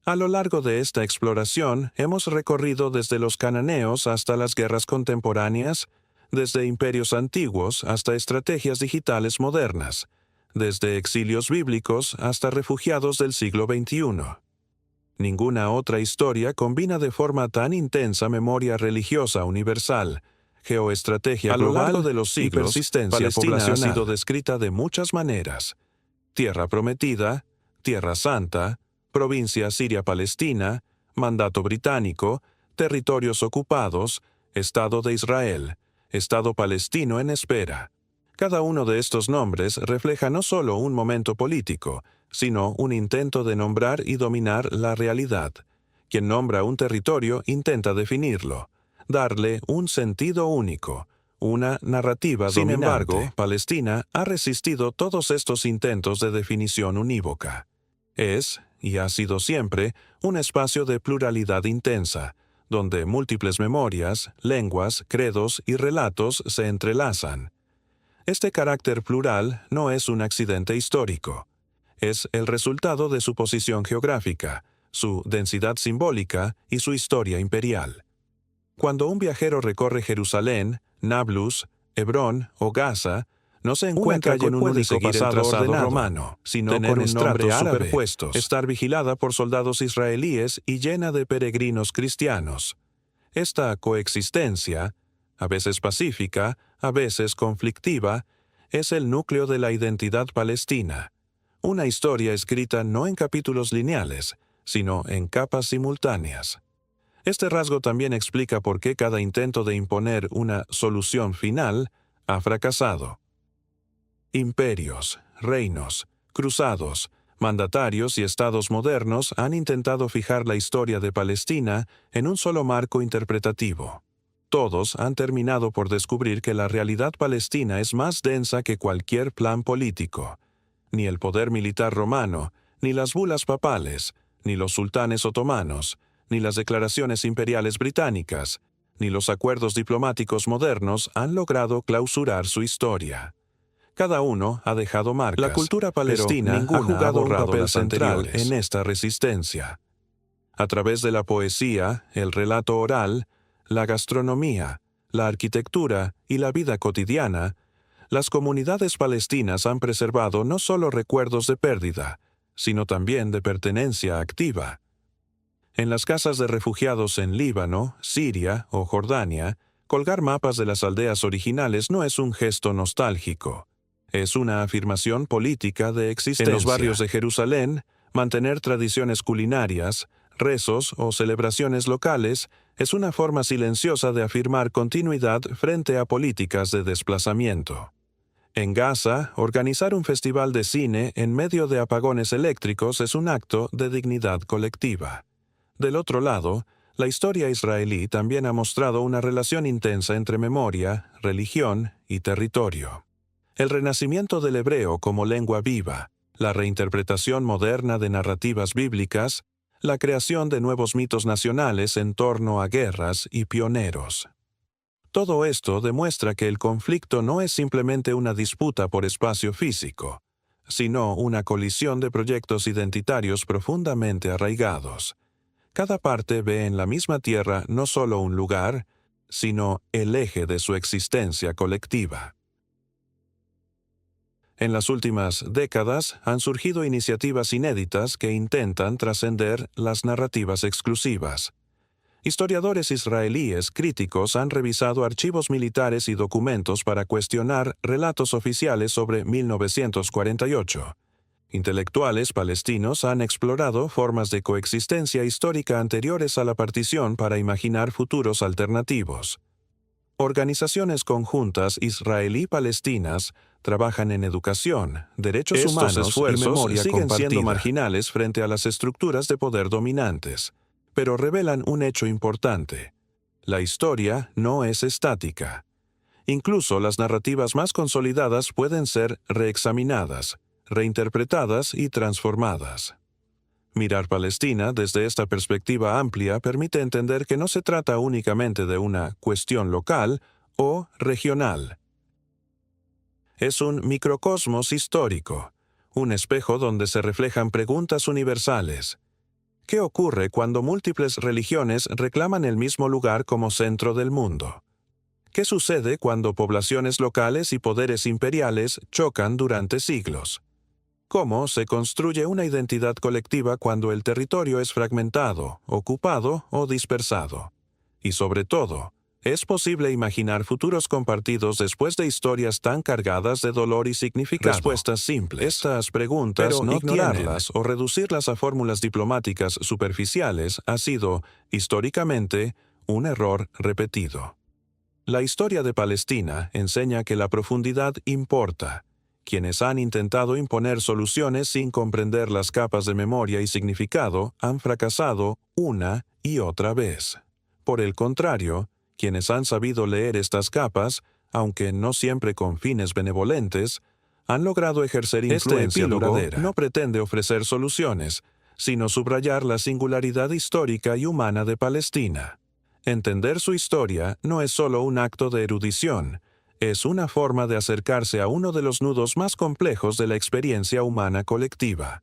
A lo largo de esta exploración hemos recorrido desde los cananeos hasta las guerras contemporáneas, desde imperios antiguos hasta estrategias digitales modernas, desde exilios bíblicos hasta refugiados del siglo XXI. Ninguna otra historia combina de forma tan intensa memoria religiosa universal, geoestrategia global, a lo largo de los siglos, persistencia Palestina poblacional. Ha sido descrita de muchas maneras: tierra prometida, tierra santa, provincia siria-palestina, mandato británico, territorios ocupados, Estado de Israel, Estado palestino en espera. Cada uno de estos nombres refleja no solo un momento político, sino un intento de nombrar y dominar la realidad. Quien nombra un territorio intenta definirlo, darle un sentido único, una narrativa dominante. Sin embargo, Palestina ha resistido todos estos intentos de definición unívoca. Es, y ha sido siempre, un espacio de pluralidad intensa, donde múltiples memorias, lenguas, credos y relatos se entrelazan. Este carácter plural no es un accidente histórico. Es el resultado de su posición geográfica, su densidad simbólica y su historia imperial. Cuando un viajero recorre Jerusalén, Nablus, Hebrón o Gaza, no se encuentra con un único pasado ordenado romano, sino con estratos superpuestos, estar vigilada por soldados israelíes y llena de peregrinos cristianos. Esta coexistencia, a veces pacífica, a veces conflictiva, es el núcleo de la identidad palestina. Una historia escrita no en capítulos lineales, sino en capas simultáneas. Este rasgo también explica por qué cada intento de imponer una solución final ha fracasado. Imperios, reinos, cruzados, mandatarios y estados modernos han intentado fijar la historia de Palestina en un solo marco interpretativo. Todos han terminado por descubrir que la realidad palestina es más densa que cualquier plan político. Ni el poder militar romano, ni las bulas papales, ni los sultanes otomanos, ni las declaraciones imperiales británicas, ni los acuerdos diplomáticos modernos han logrado clausurar su historia. Cada uno ha dejado marcas. La cultura palestina ha jugado un papel central en esta resistencia. A través de la poesía, el relato oral, la gastronomía, la arquitectura y la vida cotidiana, las comunidades palestinas han preservado no solo recuerdos de pérdida, sino también de pertenencia activa. En las casas de refugiados en Líbano, Siria o Jordania, colgar mapas de las aldeas originales no es un gesto nostálgico. Es una afirmación política de existencia. En los barrios de Jerusalén, mantener tradiciones culinarias, rezos o celebraciones locales es una forma silenciosa de afirmar continuidad frente a políticas de desplazamiento. En Gaza, organizar un festival de cine en medio de apagones eléctricos es un acto de dignidad colectiva. Del otro lado, la historia israelí también ha mostrado una relación intensa entre memoria, religión y territorio. El renacimiento del hebreo como lengua viva, la reinterpretación moderna de narrativas bíblicas, la creación de nuevos mitos nacionales en torno a guerras y pioneros. Todo esto demuestra que el conflicto no es simplemente una disputa por espacio físico, sino una colisión de proyectos identitarios profundamente arraigados. Cada parte ve en la misma tierra no solo un lugar, sino el eje de su existencia colectiva. En las últimas décadas han surgido iniciativas inéditas que intentan trascender las narrativas exclusivas. Historiadores israelíes críticos han revisado archivos militares y documentos para cuestionar relatos oficiales sobre 1948. Intelectuales palestinos han explorado formas de coexistencia histórica anteriores a la partición para imaginar futuros alternativos. Organizaciones conjuntas israelí-palestinas trabajan en educación, derechos humanos y memoria siguen siendo marginales frente a las estructuras de poder dominantes, pero revelan un hecho importante. La historia no es estática. Incluso las narrativas más consolidadas pueden ser reexaminadas, reinterpretadas y transformadas. Mirar Palestina desde esta perspectiva amplia permite entender que no se trata únicamente de una cuestión local o regional. Es un microcosmos histórico, un espejo donde se reflejan preguntas universales. ¿Qué ocurre cuando múltiples religiones reclaman el mismo lugar como centro del mundo? ¿Qué sucede cuando poblaciones locales y poderes imperiales chocan durante siglos? ¿Cómo se construye una identidad colectiva cuando el territorio es fragmentado, ocupado o dispersado? Y sobre todo, ¿es posible imaginar futuros compartidos después de historias tan cargadas de dolor y significado? Respuestas simples. Estas preguntas, pero no ignorarlas o reducirlas a fórmulas diplomáticas superficiales ha sido, históricamente, un error repetido. La historia de Palestina enseña que la profundidad importa. Quienes han intentado imponer soluciones sin comprender las capas de memoria y significado han fracasado una y otra vez. Por el contrario, quienes han sabido leer estas capas, aunque no siempre con fines benevolentes, han logrado ejercer influencia duradera. No pretende ofrecer soluciones, sino subrayar la singularidad histórica y humana de Palestina. Entender su historia no es solo un acto de erudición, es una forma de acercarse a uno de los nudos más complejos de la experiencia humana colectiva.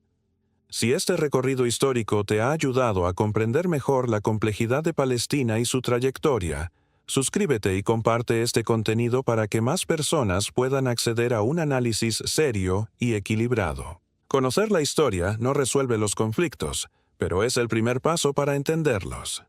Si este recorrido histórico te ha ayudado a comprender mejor la complejidad de Palestina y su trayectoria, suscríbete y comparte este contenido para que más personas puedan acceder a un análisis serio y equilibrado. Conocer la historia no resuelve los conflictos, pero es el primer paso para entenderlos.